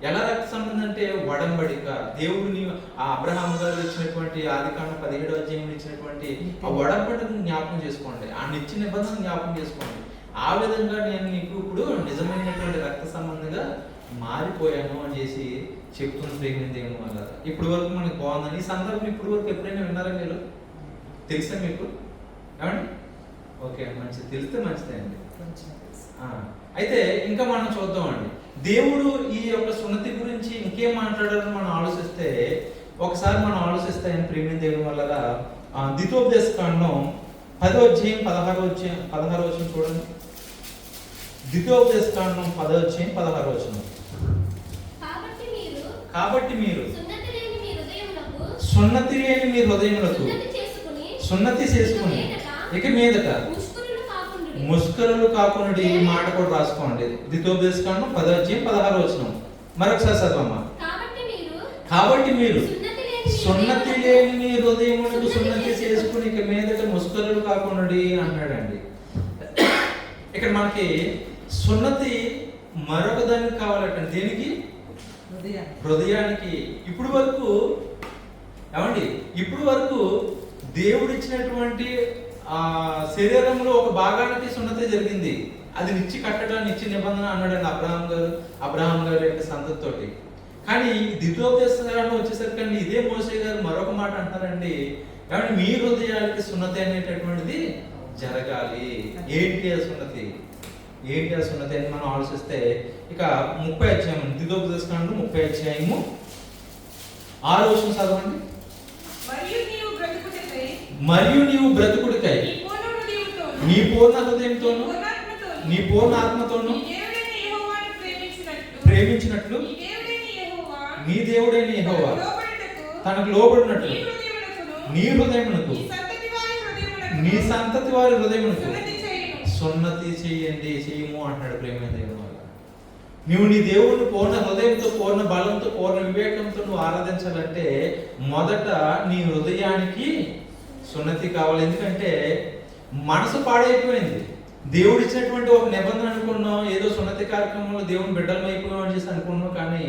ఎలా రక్త సంబంధం అంటే ఒడంబడిక, దేవుడిని ఆ అబ్రహాం గారు ఇచ్చినటువంటి ఆదికాండం 17వ అధ్యాయంలో ఇచ్చినటువంటి ఆ ఒడంబడికను జ్ఞాపకం చేసుకోండి, ఆ నిత్య నిబంధన జ్ఞాపకం చేసుకోండి. ఆ విధంగా నేను నీకు ఇప్పుడు నిజమైనటువంటి రక్త సంబంధంగా మారిపోయాను అని చేసి చెప్తున్న ప్రేమ దేవుని వల్ల. ఇప్పటి వరకు మనకు బాగుందని ఈ సందర్భం ఇప్పటి వరకు ఎప్పుడైనా విన్నారా మీరు? తెలుసా మీకు? ఏమండి, ఓకే, మంచిది, తెలిస్తే మంచిదే అండి. అయితే ఇంకా మనం చూద్దామండి, దేవుడు ఈ యొక్క సున్నతి గురించి ఇంకేం మాట్లాడారని మనం ఆలోచిస్తే, ఒకసారి మనం ఆలోచిస్తే ఆయన ప్రేమ దేవుని వల్ల ద్వితోపదేశ కాండం 10వ అధ్యాయం 16వ వచనం చూడండి. ద్వితోపదేశ కాండం 10వ అధ్యాయం 16వ వచనం. కాబట్టి మీరు సున్నతి లేని మీ హృదయములకు సున్నతి చేసుకుని ఇక మీదట ముష్కరులు కాకుండా ఈ మాట కూడా రాసుకోండి. ద్వితోపదేశ కాండం 10వ అధ్యాయం 16వ వచనం. మరొకసారి చదవమ్మా. కాబట్టి మీరు సున్నతి లేని మీ హృదయములకు సున్నతి చేసుకుని ఇక మీదట ముష్కరులు కాకుండా అంటాడండి. ఇక్కడ మనకి సున్నతి మరొక దానికి కావాలంటే దేనికి? హృదయానికి. ఇప్పుడు వరకు దేవుడు ఇచ్చినటువంటి శరీరంలో ఒక భాగానికి సున్నతి జరిగింది, అది నిచ్చి కట్టడం, నిచ్చి నిబంధన అన్నాడండి అబ్రహాం గారి యొక్క సంతతితోటి. కానీ ద్వితోపదేశంలో వచ్చేసరికి ఇదే మోసే గారు మరొక మాట అంటారండి, కాబట్టి మీ హృదయానికి సున్నతి అనేటటువంటిది జరగాలి. ఏంటి ఆ సున్నతి అని మనం ఆలోచిస్తే ఇక 30 అధ్యాయం ద్వితోపదేశ కాండం 30 అధ్యాయము 6వ వచనం చదవండి. మరియు నీవు బ్రతుకుడికై నీ పూర్ణ హృదయంతోను నీ పూర్ణ ఆత్మతోను ప్రేమించినట్లు నీ దేవుడైన యెహోవా తనకు లోబడినట్లు నీ హృదయమునకు నీ సంతతి వారి హృదయమునకు సున్నతి చేయము అంటాడు ప్రేమైన దేవుని వల్ల. నువ్వు నీ దేవుడిని పూర్ణ హృదయంతో, పూర్ణ బలంతో, పూర్ణ వివేకంతో నువ్వు ఆరాధించాలంటే మొదట నీ హృదయానికి సున్నతి కావాలి. ఎందుకంటే మనసు పాడైపోయింది. దేవుడు ఇచ్చినటువంటి ఒక నిబంధన అనుకున్నాం, ఏదో సున్నతి కార్యక్రమంలో దేవుని బిడ్డలం అయిపోయాం అని చేసి అనుకున్నాం. కానీ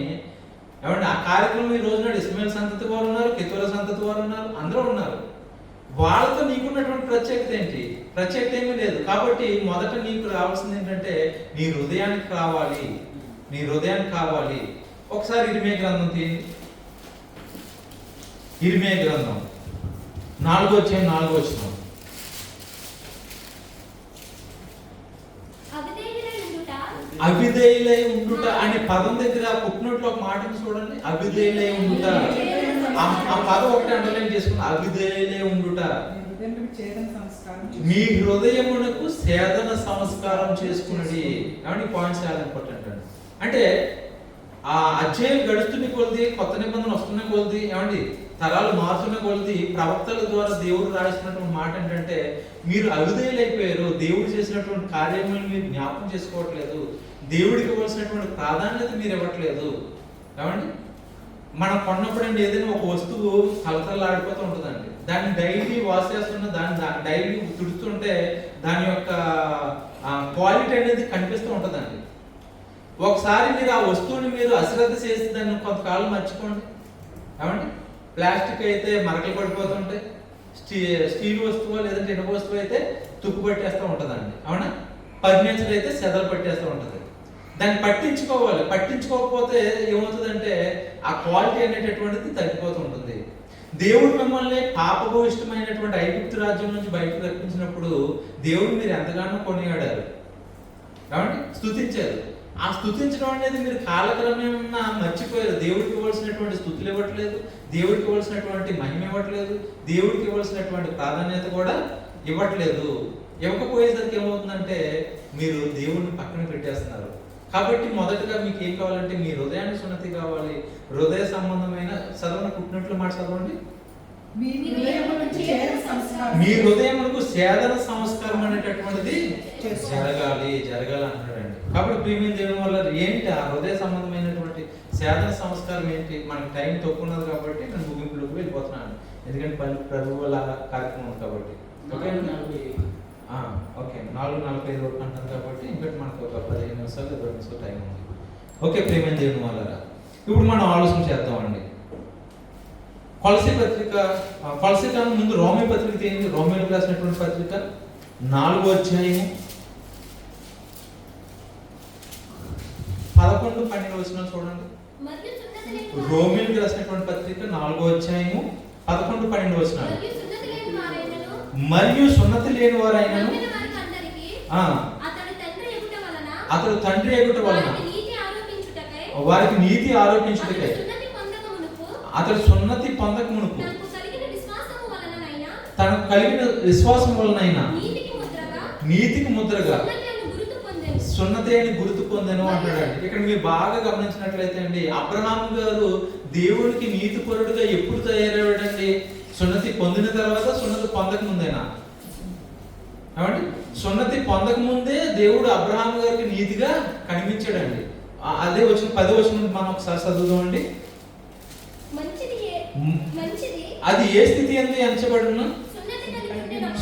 ఏమంటే ఆ కార్యక్రమం ఈ రోజున ఇస్మాయిల్ సంతతి వారు ఉన్నారు, కెతూరా సంతతి వారు ఉన్నారు, అందరూ ఉన్నారు. వాళ్ళతో నీకున్నటువంటి ప్రత్యేకత ఏంటి? ప్రత్యేకత ఏమీ లేదు. కాబట్టి మొదట నీకు రావాల్సింది ఏంటంటే నీ హృదయానికి కావాలి. ఒకసారి ఇర్మియా గ్రంథం తీయండి. ఇర్మియా గ్రంథం 4వ అధ్యాయం 4వ వచనం. అవిధేయులై ఉండుట అనే పదం దగ్గర పుట్టినట్లు ఒక మాటను చూడండి. అవిధేయులై ఉండుట, ఆ పదం ఒకటి అండర్లైన్ చేసుకుని, అవిధేయులై ఉండుట. మీ హృదయమునకు సేదన సంస్కారం చేసుకున్నది. ఏమంటే పాయింట్స్ చాలా ఇంపార్టెంట్ అండి. అంటే ఆ అధ్యాయం గడుస్తున్న కొలది, కొత్త నిబంధన వస్తున్న కొలది, ఏమండి తరాలు మారుతున్న కొలది ప్రవక్తల ద్వారా దేవుడు రాసినటువంటి మాట ఏంటంటే, మీరు అవిధేయులైపోయారు, దేవుడు చేసినటువంటి కార్యములను మీరు జ్ఞాపకం చేసుకోవట్లేదు, దేవుడికి ఇవ్వాల్సినటువంటి ప్రాధాన్యత మీరు ఇవ్వట్లేదు. ఏమండి మనం కొన్నప్పుడు అండి ఏదైనా ఒక వస్తువు కలతలాడిపోతూ ఉంటుందండి, దాన్ని డైలీ వాష్ చేస్తున్న దాన్ని డైలీ తుడుస్తుంటే దాని యొక్క క్వాలిటీ అనేది కనిపిస్తూ ఉంటుందండి. ఒకసారి మీరు ఆ వస్తువుని మీరు అశ్రద్ధ చేసి దాన్ని కొంతకాలం మర్చిపోండి. ఏమండి ప్లాస్టిక్ అయితే మరకలు పడిపోతుంటాయి, స్టీల్ వస్తువు లేదంటే ఇనుప వస్తువు అయితే తుప్పు పట్టేస్తూ ఉంటుందండి. అవునా, ఫర్నిచర్ అయితే సెదలు పట్టేస్తూ ఉంటుంది. దాన్ని పట్టించుకోవాలి, పట్టించుకోకపోతే ఏమవుతుందంటే ఆ క్వాలిటీ అనేటటువంటిది తగ్గిపోతూ ఉంటుంది. దేవుడు మిమ్మల్ని పాపభూయిష్టమైనటువంటి ఐగుప్తు రాజ్యం నుంచి బయటకు రప్పించినప్పుడు దేవుడు మీరు ఎంతగానో కొనియాడారు, కాబట్టి స్తుతించారు. ఆ స్తుతించడం అనేది మీరు కాలక్రమేణా మర్చిపోయారు. దేవుడికి ఇవ్వాల్సినటువంటి స్తుతులు ఇవ్వట్లేదు, దేవుడికి ఇవ్వాల్సినటువంటి మహిమ ఇవ్వట్లేదు, దేవుడికి ఇవ్వాల్సినటువంటి ప్రాధాన్యత కూడా ఇవ్వట్లేదు. ఇవ్వకపోయేసరికి ఏమవుతుందంటే మీరు దేవుడిని పక్కన పెట్టేస్తున్నారు. కాబట్టి మొదటగా మీకు ఏం కావాలంటే మీ హృదయానికి సున్నతి కావాలి. హృదయ సంబంధమైన చదవని పుట్టినట్లు మాట చదవండి. మీ హృదయమునకు సేదన సంస్కారం అనేటటువంటిది జరగాలి అంటున్నాడండి. కాబట్టి ప్రియమైన దేవుని వల్ల ఏంటి ఆ హృదయ సంబంధమైనటువంటి సేదన సంస్కారం ఏంటి? మనకి టైం తక్కువ ఉన్నది కాబట్టి నేను ముగింపులోకి వెళ్ళిపోతున్నాను, ఎందుకంటే ప్రభు వల్ల కార్యక్రమం కాబట్టి. ఓకే 4:45 వరకు అంటాం కాబట్టి ఇంకా మనకు ఒక 15 నిమిషాలు 20 నిమిషాలు టైం ఉంది. ఓకే ప్రియమైన దేవుని వల్ల ఇప్పుడు మనం ఆలోచన చేద్దామండి. కొలసీ పత్రిక, కొలసీ కన్నా ముందు రోమీ పత్రిక ఏంటి? రోమీలకు రాసినటువంటి పత్రిక 4వ అధ్యాయము 11-12 వచనాలు చూడండి. రోమీలకు రాసినటువంటి పత్రిక 4వ అధ్యాయము 11-12 వచనాలు. మరియు సున్నతి లేని వారైనను అతడు తండ్రి ఎగుట వలన వారికి నీతి ఆరోపించుటకై అతడు సున్నతి పొందక మునుపు తనకు కలిగిన విశ్వాసం వలనైనా నీతికి ముద్రగా సున్నతి అని గుర్తు పొందెను అంటాడండి. ఇక్కడ మీరు బాగా గమనించినట్లయితే అండి, అబ్రహాము గారు దేవుడికి నీతిపరుడుగా ఎప్పుడు తయారయ్యాడండి? సున్నతి పొందిన తర్వాత, సున్నతి పొందక ముందేనా? ఏమండి సున్నతి పొందక ముందే దేవుడు అబ్రహాము గారికి నీతిగా కనిపించాడండి. అదే వచ్చిన 10వ వచనం మనం ఒకసారి చదువుదామండి. అది ఏ స్థితి అందు ఎంచబడును?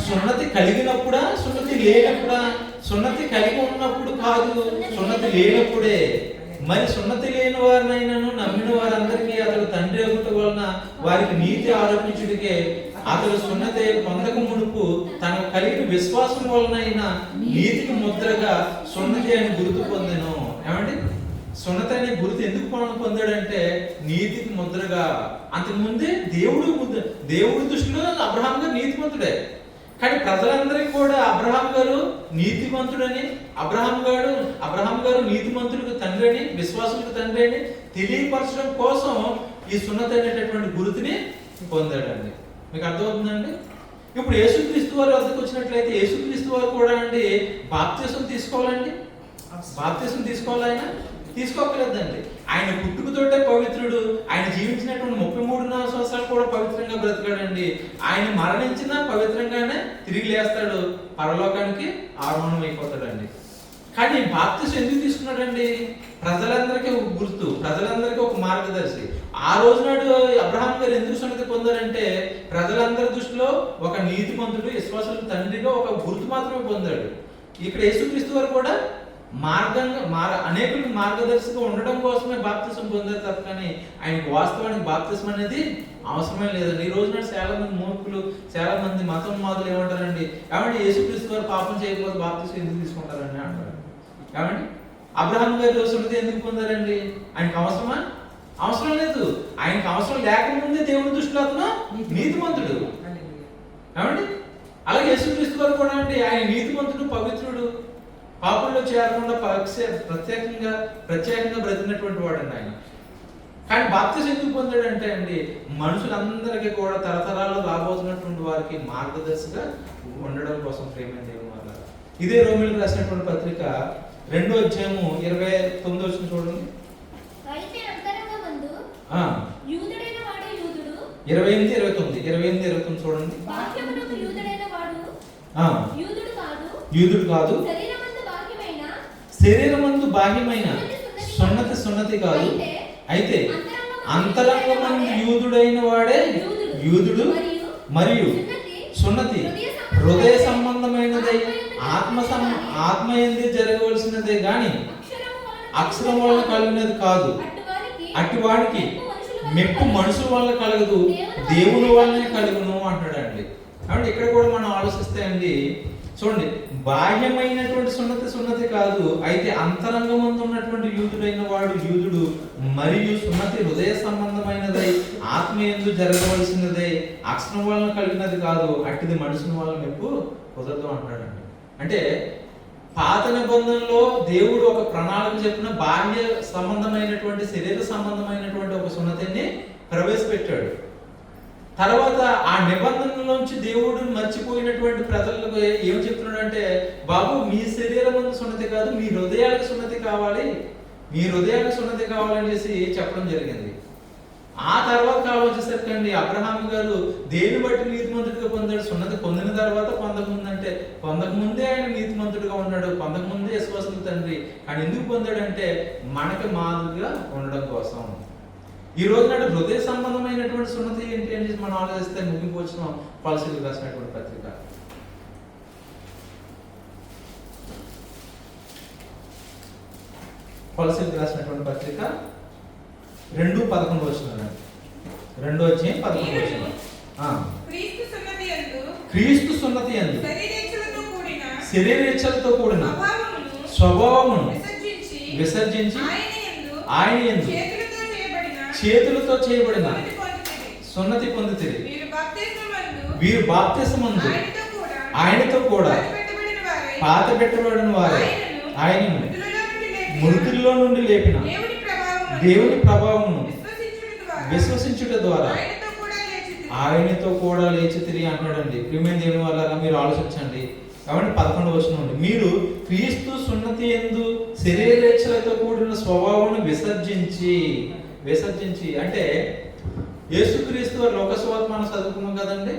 సున్నతి కలిగినప్పుడా, సున్నతి లేనప్పుడా? సున్నతి కలిగి ఉన్నప్పుడు కాదు, సున్నతి లేనప్పుడే. మరి సున్నతి లేని వారినైనాను నమ్మిన వారందరికీ అతడు తండ్రి అగుట వలన వారికి నీతి ఆరోపించుడికే అతడు సున్నతి పొందక మునుపు తనకు కలిగిన విశ్వాసం వలనైనా నీతికి ముద్రగా సున్నతి అని గుర్తు పొందెను. ఏమండి సున్నతి అనే గుర్తు ఎందుకు పొందాడంటే నీతికి ముద్రగా. అంతకుముందే దేవుడి దృష్టిలో అబ్రహాం గారు నీతిమంతుడే, కానీ ప్రజలందరికీ కూడా అబ్రహాం గారు నీతిమంతుడని, అబ్రహాం గారు నీతిమంతులకు తండ్రి అని, విశ్వాసులకు తండ్రి అని తెలియపరచడం కోసం ఈ సున్నతి అనేటటువంటి గుర్తుని పొందాడండి. మీకు అర్థమవుతుందండి? ఇప్పుడు యేసుక్రీస్తు వారి వద్దకు వచ్చినట్లయితే యేసుక్రీస్తు వారు కూడా అండి బాప్తిసం తీసుకోవాలండి. బాప్తిసం తీసుకోవాలి, ఆయన తీసుకోకలేదండి. ఆయన పుట్టుకతోటే పవిత్రుడు. ఆయన జీవించినటువంటి 33 సంవత్సరాలు కూడా పవిత్రంగా బ్రతికాడండి. ఆయన మరణించినా పవిత్రంగానే తిరిగి లేస్తాడు, పరలోకానికి ఆరోహణం అయిపోతాడండి. కానీ బాప్తిసం ఎందుకు తీసుకున్నాడండి? ప్రజలందరికీ ఒక గుర్తు, ప్రజలందరికీ ఒక మార్గదర్శి. ఆ రోజు నాడు అబ్రహాం గారు ఎందుకు సున్నతి పొందారంటే ప్రజలందరి దృష్టిలో ఒక నీతిమంతుడు, విశ్వాసులకు తండ్రిగా ఒక గుర్తు మాత్రమే పొందాడు. ఇక్కడ యేసుక్రీస్తు వారు కూడా అనేకులకు మార్గదర్శిగా ఉండడం కోసమే బాప్తిసం పొందారు తప్ప కానీ ఆయనకు వాస్తవానికి బాప్తిసం అనేది అవసరమే లేదండి. ఈ రోజున చాలా మంది మూర్ఖులు, చాలా మంది మతం మాదులు ఏమంటారండి, ఏమంటే యేసుక్రీస్తు వారు పాపం చేయకపోతే బాప్తిసం ఎందుకు తీసుకుంటారండి అంటారు. ఏమండి అబ్రహాం గారి సున్నతి ఎందుకు పొందారండి? ఆయనకు అవసరమా? అవసరం లేదు. ఆయనకు అవసరం లేకముందే దేవుడి దృష్టిలో అతను నీతిమంతుడు. ఏమండి అలాగే యేసుక్రీస్తు వారు కూడా అండి ఆయన నీతిమంతుడు, పవిత్రుడు, పాపుల్లో చేరకుండా ప్రత్యేకంగా బ్రతికినటువంటి వాడండి ఆయన. కానీ బాప్తిసం ఎందుకు పొందాడంటే అండి మనుషులందరికీ కూడా తరతరాల్లో రాబోతున్నటువంటి వారికి మార్గదర్శిగా ఉండడం కోసం. ప్రేమ దేవుని వల్ల ఇదే రోమీయులకు రాసినటువంటి పత్రిక 2వ అధ్యాయము 29 చూడండి. అయితే 28, 29 చూడండి. వాక్యమునకు యూదుడైన వాడు యూదుడు కాదు, యూదుడు కాదు, శరీరమందు బాహ్యమైన సున్నతి కాదు, అయితే అంతరంగమందు యూదుడైన వాడే యూదుడు మరియు సున్నతి హృదయ సంబంధమైనదే, ఆత్మయందే జరగవలసినదే గాని అక్షరం వలన కలిగినది కాదు. అటువాడికి మెప్పు మనుషుల వల్ల కలగదు, దేవుని వల్లనే కలుగును అంటాడండి. కాబట్టి ఇక్కడ కూడా మనం ఆలోచిస్తే అండి, చూడండి, బాహ్యమైనటువంటి సున్నతి కాదు, అయితే అంతరంగమందు ఉన్నటువంటి యూదుడైన వాడు యూదుడు మరియు సున్నతి హృదయ సంబంధమైనదై ఆత్మయందు జరగవలసినదై అక్షరం వలన కలిగినది కాదు, అట్టిది మనుషుల వల్ల మెప్పు కుదరదు అంటాడండి. అంటే పాత నిబంధనలో దేవుడు ఒక ప్రణాళిక చెప్పిన బాహ్య సంబంధమైనటువంటి శరీర సంబంధమైనటువంటి ఒక సున్నతిని ప్రవేశపెట్టాడు. తర్వాత ఆ నిబంధనలోంచి దేవుడు మర్చిపోయినటువంటి ప్రజలకు ఏం చెప్తున్నాడంటే, బాబు మీ శరీరం సున్నతి కాదు, మీ హృదయాలకు సున్నతి కావాలి, మీ హృదయాలకు సున్నతి కావాలని చెప్పడం జరిగింది. ఆ తర్వాత కాలం వచ్చేసరికి అండి, అబ్రహాం గారు దేని బట్టి నీతిమంతుడిగా పొందాడు? సున్నతి పొందిన తర్వాత పొందకముందే ఆయన నీతిమంతుడిగా ఉన్నాడు, పొందకముందే విశ్వాసుల తండ్రి. కానీ ఎందుకు పొందాడంటే మనకి మాదిరిగా ఉండడం కోసం. ఈ రోజు నాడు హృదయ సంబంధమైనటువంటి సున్నతి ఏంటి అని మనం ఆలోచిస్తే ముగింపు వచ్చిన కొలసీలకు రాసినటువంటి పత్రిక కొలసీలకు రాసినటువంటి పత్రిక 2:11 వచ్చిన 2:11 క్రీస్తు సున్నతి యందు శరీరేచ్ఛలతో కూడిన స్వభావమును విసర్జించి ఆయన యందు చేతులతో చేయబడిన సున్నతి పొందితిరి. వీరు బాప్తిస్మమందు ఆయనతో కూడా పాత పెట్టబడిన వారే ఆయనను మృతుల్లో నుండి లేపిన దేవుని ప్రభావమును విశ్వసించుట ద్వారా ఆయనతో కూడా లేచితిరి అంటాడండి. ప్రియమైన దేవుని వల్ల మీరు ఆలోచించండి. కాబట్టి 11వ వచనం నుండి, మీరు క్రీస్తు సున్నతి యందు శరీరేచ్ఛలతో కూడిన స్వభావాన్ని విసర్జించి అంటే యేసుక్రీస్తు వారు లోకసువార్త మనం చదువుకున్నాం కదండి,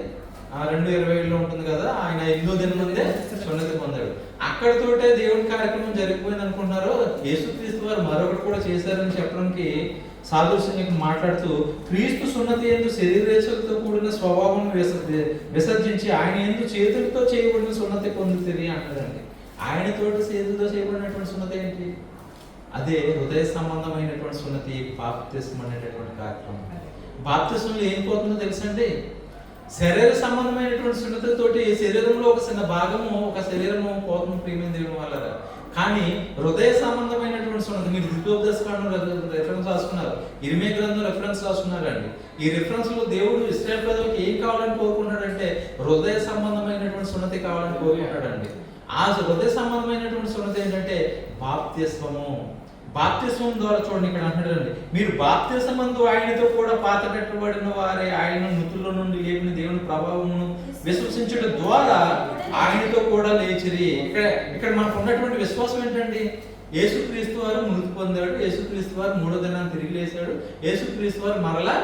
2:27 ఉంటుంది కదా, ఆయన 8వ దినం ముందే సున్నతి పొందాడు. అక్కడితోటే దేవుని కార్యక్రమం జరిగిపోయింది అనుకుంటున్నారు. యేసుక్రీస్తు వారు మరొకటి కూడా చేశారని చెప్పడానికి సాదృశ్యం మాట్లాడుతూ, క్రీస్తు సున్నతి యందు శరీరేచ్ఛలతో కూడిన స్వభావం విసర్జించి ఆయన యందు చేతులతో చేయబడిన సున్నతి పొందుతుంది అంటారండి. ఆయనతోటి చేతులతో చేయబడినటువంటి సున్నతి ఏంటి? అదే హృదయ సంబంధమైనటువంటి సున్నతి, బాప్తిస్మం అనేటటువంటి కార్యక్రమం. బాప్తిస్మంలో ఏం పోతుందో తెలుసండి, శరీర సంబంధమైనటువంటి సున్నతితోటి శరీరంలో ఒక చిన్న భాగము, ఒక శరీరము పోతుంది ప్రియమైన దేవుని వల్ల. కానీ హృదయ సంబంధమైనటువంటి సున్నతి, మీరు ద్వితీయోపదేశకాండం రెఫరెన్స్ రాసుకున్నారు, ఇర్మియా గ్రంథం రెఫరెన్స్ రాసుకున్నారండి. ఈ రిఫరెన్స్ లో దేవుడు ఇశ్రాయేలు ప్రజలకు ఏం కావాలని కోరుకుంటాడంటే హృదయ సంబంధమైనటువంటి సున్నతి కావాలని కోరుకుంటాడండి. ఆ హృదయ సంబంధమైనటువంటి సున్నతి ఏంటంటే బాప్తిస్మం ద్వారా చూడండి, ఇక్కడ అంటాడండి, మీరు బాప్తిస్మమందు ఆయనతో కూడా పాత పెట్టబడిన వారే ఆయన మృతుల్లో నుండి లేపిన దేవుని ప్రభావమును విశ్వసించడం ద్వారా ఆయనతో కూడా లేచిరి. ఇక్కడ మనకు ఉన్నటువంటి విశ్వాసం ఏంటండి? యేసుక్రీస్తు వారు మృతి పొందాడు, యేసుక్రీస్తు వారు 3వ దినాన్ని తిరిగి లేచాడు, యేసుక్రీస్తు వారు మరలా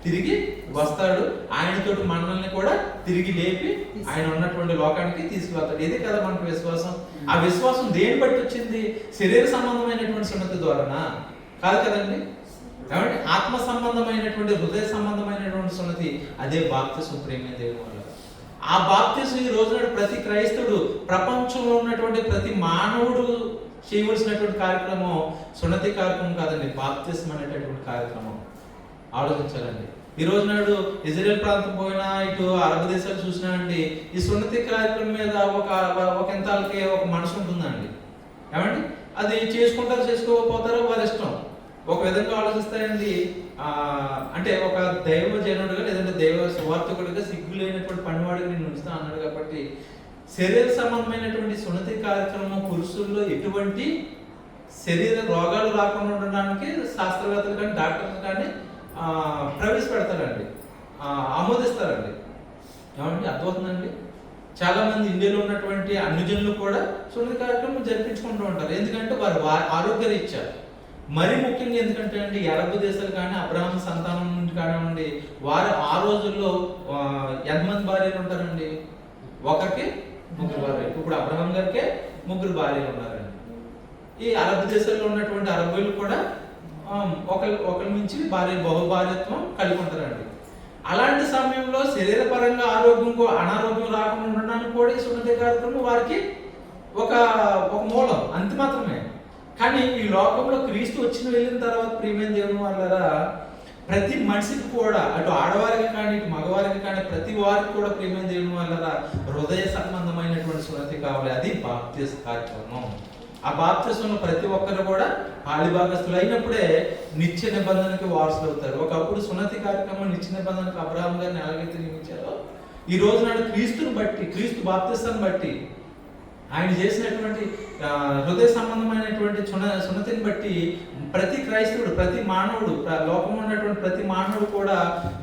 తిరిగి వస్తాడు, ఆయనతో మనల్ని కూడా తిరిగి లేపి ఆయన ఉన్నటువంటి లోకానికి తీసుకువెళ్తాడు. ఇది కదా మనకు విశ్వాసం. ఆ విశ్వాసం దేని బట్టి వచ్చింది? శరీర సంబంధమైనటువంటి సున్నతి ద్వారానా? కాదు కదండి. కాబట్టి ఆత్మ సంబంధమైనటువంటి హృదయ సంబంధమైనటువంటి సున్నతి, అదే బాప్తిస్మం ప్రియమైన దేవుని వల్ల. ఆ బాప్తిస్మం ఈ రోజున ప్రతి క్రైస్తవుడు, ప్రపంచంలో ఉన్నటువంటి ప్రతి మానవుడు చేయవలసినటువంటి కార్యక్రమం సున్నతి కార్యక్రమం కాదండి, బాప్తిస్మం అనేటటువంటి కార్యక్రమం. ఆలోచించాలండి. ఈ రోజు నాడు ఇజ్రాయెల్ ప్రాంతం పోయినా, ఇటు అరబ్ దేశాలు చూసినా అండి, ఈ సున్నతి కార్యక్రమం మీద ఒక ఎంతాలకి ఒక మనసు ఉంటుందండి. ఏమండి, అది చేసుకుంటారో చేసుకోకపోతారో వారి ఇష్టం. ఒక విధంగా ఆలోచిస్తాయండి, అంటే ఒక దైవ జనుడుగా లేదంటే దైవ సువార్తకుడిగా సిగ్గు లేనటువంటి పనివాడిగా నేను ఉంచుతా అన్నాడు. కాబట్టి శరీర సంబంధమైనటువంటి సున్నతి కార్యక్రమం పురుషుల్లో ఎటువంటి శరీర రోగాలు రాకుండా ఉండడానికి శాస్త్రవేత్తలు కానీ డాక్టర్లు కానీ ప్రవేశపెడతారండి, ఆమోదిస్తారండి. ఏమంటే అర్థమవుతుందండి. చాలా మంది ఇండియాలో ఉన్నటువంటి అన్ని జనులు కూడా సున్నతి కార్యక్రమం జరిపించుకుంటూ ఉంటారు. ఎందుకంటే వారు ఆరోగ్యరీత్యా మరీ ముఖ్యంగా ఎందుకంటే అండి అరబ్ దేశాలు కానీ అబ్రహాం సంతానం నుండి కానివ్వండి, వారు ఆ రోజుల్లో ఎంతమంది భార్యలు ఉంటారండి? ఒకరికి 3 భార్యలు. ఇప్పుడు అబ్రహాం గారికే 3 భార్యలు ఉన్నారండి. ఈ అరబ్ దేశాల్లో ఉన్నటువంటి అరబ్బీలు కూడా ఒకరి నుంచి బహుభార్యత్వం కలిగి ఉంటారండి. అలాంటి సమయంలో శరీరపరంగా అనారోగ్యం రాకుండా ఉండడానికి కూడా ఈ సున్నతి కార్యక్రమం వారికి ఒక మూలం అంతే మాత్రమే. కానీ ఈ లోకంలో క్రీస్తు వెళ్ళిన తర్వాత ప్రియమైన దేవుని వాళ్ళరా ప్రతి మనిషికి కూడా, అటు ఆడవారికి కానీ ఇటు మగవారికి కానీ ప్రతి వారికి కూడా ప్రియమైన దేవుని వాళ్ళరా హృదయ సంబంధమైనటువంటి సున్నతి కావాలి. అది బాప్తిస్మ కార్యక్రమం. ఆ బాప్తిస్మంలో ప్రతి ఒక్కరు కూడా పాలిభాగస్తులు అయినప్పుడే నిత్య నిబంధనకి వారసులు అవుతారు. ఒకప్పుడు సున్నతి కార్యక్రమం నిత్య నిబంధనకు అబ్రహాం గారిని ఎలాగైతే నియమించారో, ఈ రోజు నాడు క్రీస్తుని బట్టి, క్రీస్తు బాప్తిస్తాన్ని బట్టి, ఆయన చేసినటువంటి హృదయ సంబంధమైనటువంటి సున్నతిని బట్టి ప్రతి క్రైస్తవుడు, ప్రతి మానవుడు, లోకంలో ఉన్నటువంటి ప్రతి మానవుడు కూడా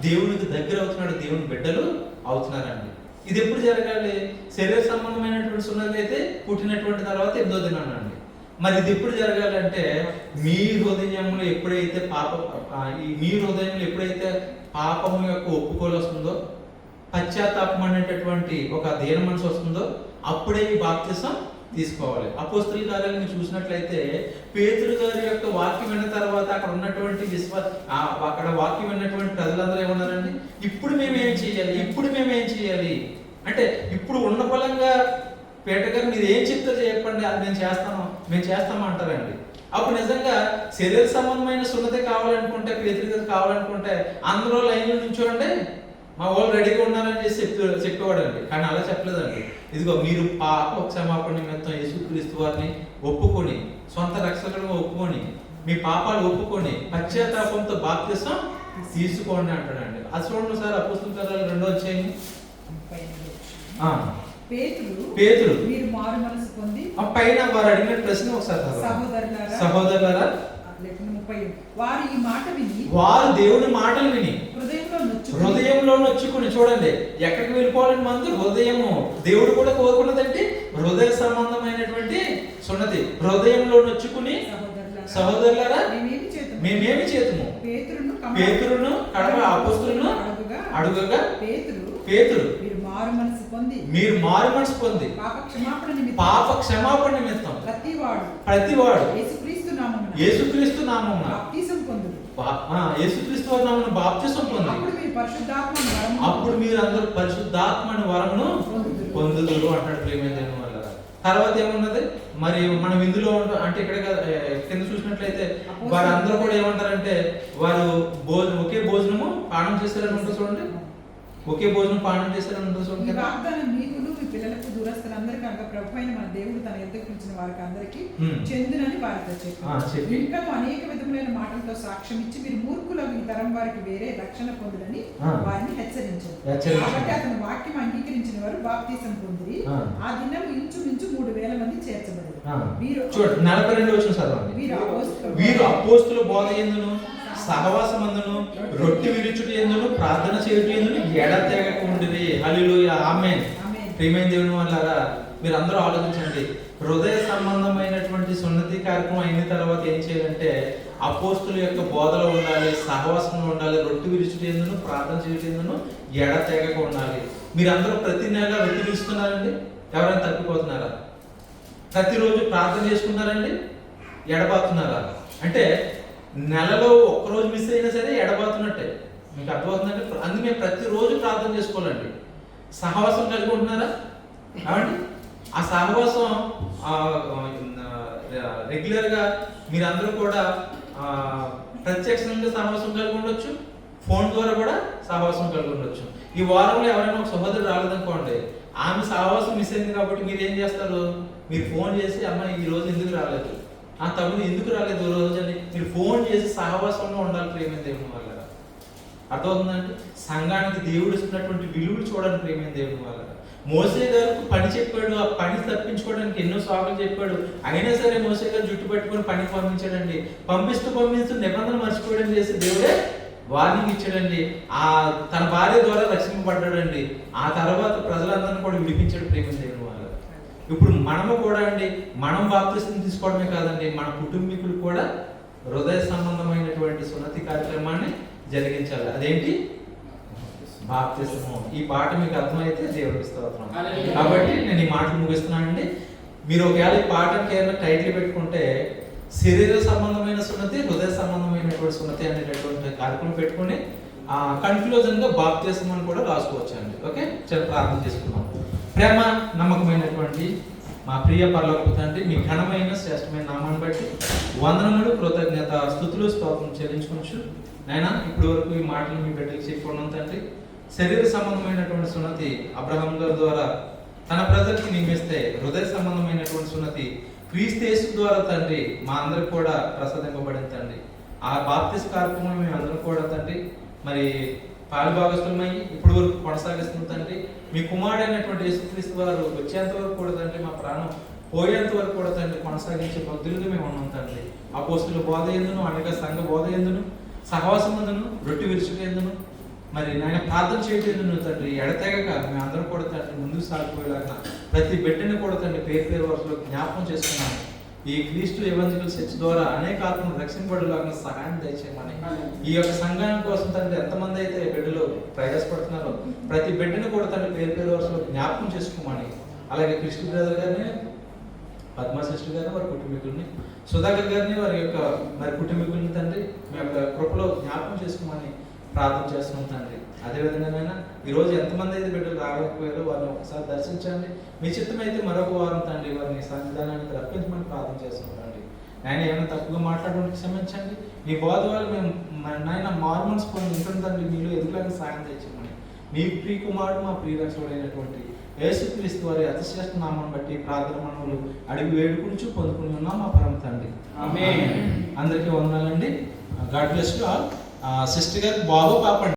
దేవునికి దగ్గర అవుతున్నాడు, దేవుని బిడ్డలు అవుతున్నారండి. ఇది ఎప్పుడు జరగాలి? శరీర సంబంధమైనటువంటి సున్నతి అయితే పుట్టినటువంటి తర్వాత 8వ దినాన అండి. మరి ఇది ఎప్పుడు జరగాలంటే మీ హృదయంలో ఎప్పుడైతే పాపము యొక్క ఒప్పుకోలు వస్తుందో, పశ్చాత్తాపం అనేటటువంటి ఒక దీన మనసు వస్తుందో, అప్పుడే ఈ బాప్తిసం తీసుకోవాలి. అపోస్తలుల కార్యాలు మీరు చూసినట్లయితే పేతురు గారి యొక్క వాక్యం విన్న తర్వాత అక్కడ ఉన్నటువంటి అక్కడ వాక్యం విన్నటువంటి ప్రజలందరూ ఏమన్నారండి? ఇప్పుడు మేమేం చేయాలి అంటే, ఇప్పుడు ఉన్న బలంగా పేట గారు మీరు ఏం చెప్తారో చెప్పండి, అది మేము చేస్తాము అంటారండి. అప్పుడు నిజంగా శరీర సంబంధమైన సున్నతి కావాలనుకుంటే, పేతురు గారు కావాలనుకుంటే అందరూ లైన్లో నుంచోండి, మా వాళ్ళు రెడీగా ఉన్నారని చెప్పేవాడు అండి. కానీ అలా చెప్పలేదండి. ఇదిగో మీరు పాప క్షమాపణ నిమిత్తం యేసుక్రీస్తు వారిని ఒప్పుకొని, సొంత రక్షకులుగా ఒప్పుకొని, మీ పాపాలు ఒప్పుకొని పశ్చాత్తాపంతో బాప్తిసం తీసుకోండి అంటాడండి. అది చూడండి సార్, అపోస్తలుల కార్యాలు 2వ అధ్యాయం. పేతురు మీరు మారు మనసు పొంది, పైన వారు అడిగిన ప్రశ్న ఒకసారి సహోదరులారా, వారు ఈ మాట విని, వారు దేవుని మాటలు విని హృదయంలో నొచ్చుకుని, చూడండి ఎక్కడికి వెళ్ళిపోవాలని మందు హృదయము. దేవుడు కూడా కోరుకున్నదంటే హృదయ సంబంధమైనటువంటి సున్నతి. హృదయంలో నొచ్చుకుని, సహోదరులారా మేమేమి చేతుము? పేతురును కడవ అపోస్తలులను అడుగగా పేతురు మీరు మారు మనసు పొంది పాప క్షమాపణ నిమిత్తం ప్రతివాడు యేసుక్రీస్తు నామమున యేసుక్రీస్తు వారి నామమున బాప్తిసం పొంది అప్పుడు మీరు అందరూ పరిశుద్ధాత్మని వరమును పొందుదురు అంటాడు ప్రియమైన దేవుని వల్ల. తర్వాత ఏమున్నది మరి మనం ఇందులో అంటే ఇక్కడ కింద చూసినట్లయితే వారందరూ కూడా ఏమంటారంటే వారు ఒకే భోజనము పానం చేస్తారని ఉంటుంది చూడండి. ఒకే భోజనం పానం చేస్తారని ఉంటుంది చూడండి. మీకును మీ పిల్లలకు దూరస్తులందరికీ అనగా ప్రభు అయిన మన దేవుడు తన ఎద్దకు పిలిచిన వారికి అందరికీ చెందునని వారితో చెప్పి ఇంకా అనేక విధములైన మాటలతో సాక్ష్యం ఇచ్చి మీరు మూర్ఖులకు ఈ తరం వారికి వేరే రక్షణ పొందులని వారిని హెచ్చరించారు. కాబట్టి అతని వాక్యం అంగీకరించిన వారు బాప్తిసం పొంది ఆ దినం ఇంచుమించు 3,000 మంది చేర్చబడ్డారు. చూడండి 42వ వచనం చదవండి. వీరు అపోస్తలుల బోధ యందును సహవాసమందును రొట్టె విరుచుట యందును ప్రార్థన చేయుట యందును ఎడతెగక ఉండిరి. హల్లెలూయా, ఆమేన్. ప్రియమైన దేవుని వాళ్ళారా, మీరు అందరూ ఆలోచించండి. హృదయ సంబంధమైనటువంటి సున్నతి కార్యక్రమం అయిన తర్వాత ఏం చేయాలంటే అపోస్తలుల యొక్క బోధలో ఉండాలి, సహవాసంలో ఉండాలి, రొట్టె విరుచుట యందును ప్రార్థన చేయుట యందును ఎడతెగక ఉండాలి. మీరందరూ ప్రతి నెల రొట్టె విరుస్తున్నారండి? ఎవరైనా తప్పిపోతున్నారా? ప్రతిరోజు ప్రార్థన చేసుకున్నారండి? ఎడబాతున్నారా? అంటే నెలలో ఒక్కరోజు మిస్ అయినా సరే ఎడబాతున్నట్టే. మీకు అర్థమవుతుందంటే అందుకే ప్రతిరోజు ప్రార్థన చేసుకోవాలండి. సహవాసం కలిగి ఉంటున్నారా? ఏమండి ఆ సహవాసం రెగ్యులర్గా మీరందరూ కూడా ప్రత్యక్షంగా సహవాసం కలిగి ఉండొచ్చు, ఫోన్ ద్వారా కూడా సహవాసం కలిగి ఉండొచ్చు. ఈ వారంలో ఎవరైనా ఒక సహోదరు రాలేదనుకోండి, ఆమె సహవాసం మిస్ అయింది కాబట్టి మీరు ఏం చేస్తారు? మీరు ఫోన్ చేసి అమ్మాయి ఈ రోజు ఎందుకు రాలేదు, ఆ తమ్ముడు ఎందుకు రాలేదు రోజు అని మీరు ఫోన్ చేసి సహవాసంలో ఉండాలి ప్రేమైన దేవుని వల్ల. అర్థమవుతుందంటే సంఘానికి దేవుడు ఇస్తున్నటువంటి విలువలు చూడండి ప్రేమైన దేవుని వల్ల. మోసే గారికి పని చెప్పాడు, ఆ పని తప్పించుకోవడానికి ఎన్నో సాగులు చెప్పాడు. అయినా సరే మోసే గారు జుట్టు పట్టుకొని పనికి పంపించాడండి. పంపిస్తూ నిబంధన మర్చిపోవడం చేసి దేవుడే వార్నింగ్ ఇచ్చాడండి. ఆ తన భార్య ద్వారా రక్షింపబడ్డాడండి. ఆ తర్వాత ప్రజలందరినీ కూడా విడిపించాడు ప్రేమైన దేవుని వల్ల. ఇప్పుడు మనము కూడా అండి, మనం బాప్తిసం తీసుకోవడమే కాదండి, మన కుటుంబీకులు కూడా హృదయ సంబంధమైనటువంటి సున్నతి కార్యక్రమాన్ని జరిగించాలి. అదేంటి? బాప్తిస్మము. ఈ పాట మీకు అర్థమైతే దేవుడికి స్తోత్రం. కాబట్టి నేను ఈ మాటలు ముగిస్తున్నానండి. మీరు ఒకవేళ ఈ పాటకి ఏమైనా టైటిల్ పెట్టుకుంటే శరీర సంబంధమైన సున్నతి, హృదయ సంబంధమైనటువంటి సున్నతి అనేటటువంటి కార్యక్రమం పెట్టుకుని కన్క్లూజన్ గా బాప్తిస్మం అని కూడా రాసుకోవచ్చు అండి. ఓకే, చాలా ప్రార్థన చేసుకుందాం. ప్రేమ నమ్మకమైనటువంటి మా ప్రియ పరలోకపు తండ్రి, మీ ఘనమైన శ్రేష్టమైన నామాన్ని బట్టి వందనములు, కృతజ్ఞత, స్తుతులు, స్తోత్రం చెల్లించుకోవచ్చు. నాయనా, ఇప్పటి వరకు ఈ మాటలు మీ బిడ్డలకు చెప్పుకున్నాం తండ్రి. శరీర సంబంధమైనటువంటి సున్నతి అబ్రహాం గారి ద్వారా తన ప్రజలకి నియమిస్తే, హృదయ సంబంధమైనటువంటి సున్నతి క్రీస్తు యేసు ద్వారా తండ్రి మా అందరికి కూడా ప్రసాదింపబడింది తండ్రి. ఆ బాప్తిస్ కార్యక్రమం మేము అందరం కూడా తండ్రి మరి పాలుభాగస్తులమై ఇప్పుడు వరకు కొనసాగిస్తుంది తండ్రి. మీ కుమారుడైనటువంటి యేసుక్రీస్తు వారు వచ్చేంత వరకు కూడా తండ్రి, మా ప్రాణం పోయేంత వరకు కూడా తండ్రి కొనసాగించే భక్తులుగా మేము ఉన్నాం తండ్రి. అపోస్తుల బోధ ఎందును, అనగా సంఘ బోధ ఎందును, సహవాసం ఎందును, రొట్టె విరుచుట ఎందును, మరి నాయన ప్రార్థన చేయటం తండ్రి ఎడతెగక మేము అందరం కూడా తండ్రి ముందుకు సాగిపోయేలాగా ప్రతి బిడ్డని కూడా తండ్రి పేరు పేరు వరుసలో జ్ఞాపకం చేసుకున్నాము. ఈ క్రీస్తు ఎవెంజలికల్ చర్చ్ ద్వారా అనేక ఆత్మలు రక్షింపబడేలాగా సహాయం దయచేయమని, ఈ యొక్క సంఘానికి కోసం తండ్రి ఎంతమంది అయితే బిడ్డలు ప్రయాసపడుతున్నారో ప్రతి బిడ్డని కూడా తండ్రి పేరు పేరు వరుసలో జ్ఞాపకం చేసుకోమని, అలాగే కృష్ణ బ్రదర్ గారిని, పద్మా సిస్టర్ గారిని, వారి కుటుంబీకుల్ని, సుధాకర్ గారిని, వారి యొక్క మరి కుటుంబీకుల్ని తండ్రి మీ యొక్క కృపలో జ్ఞాపకం చేసుకోమని ప్రార్థన చేస్తున్నాం తండ్రి. అదేవిధంగా ఈరోజు ఎంతమంది అయితే బిడ్డలు రాలేకపోయారో వారిని ఒకసారి దర్శించండి. మీ చిత్తం అయితే మరొక వారం తండ్రి వారిని సన్నిధానానికి రప్పించమని ప్రార్థన చేస్తున్నాం తండ్రి. నాయన ఏమైనా తప్పుగా మాట్లాడడానికి క్షమించండి. మీ బోధ వాళ్ళు మేము నాయన మార్మన్స్ పొంది ఉంటుంది తండ్రి, మీలో ఎదుగులాగా సాయం తెచ్చమని మీ ప్రియ కుమారుడు మా ప్రియ రక్షకుడైనటువంటి యేసుక్రీస్తు వారి అతిశ్రేష్ఠ నామాన్ని బట్టి ప్రార్థన మనవులు అడిగి వేడుకుంటూ పొందుకుని ఉన్నాం మా పరమ తండ్రి. ఆమేన్. అందరికీ వందనాలండి. God bless you all. Sister గారు బాబు పాప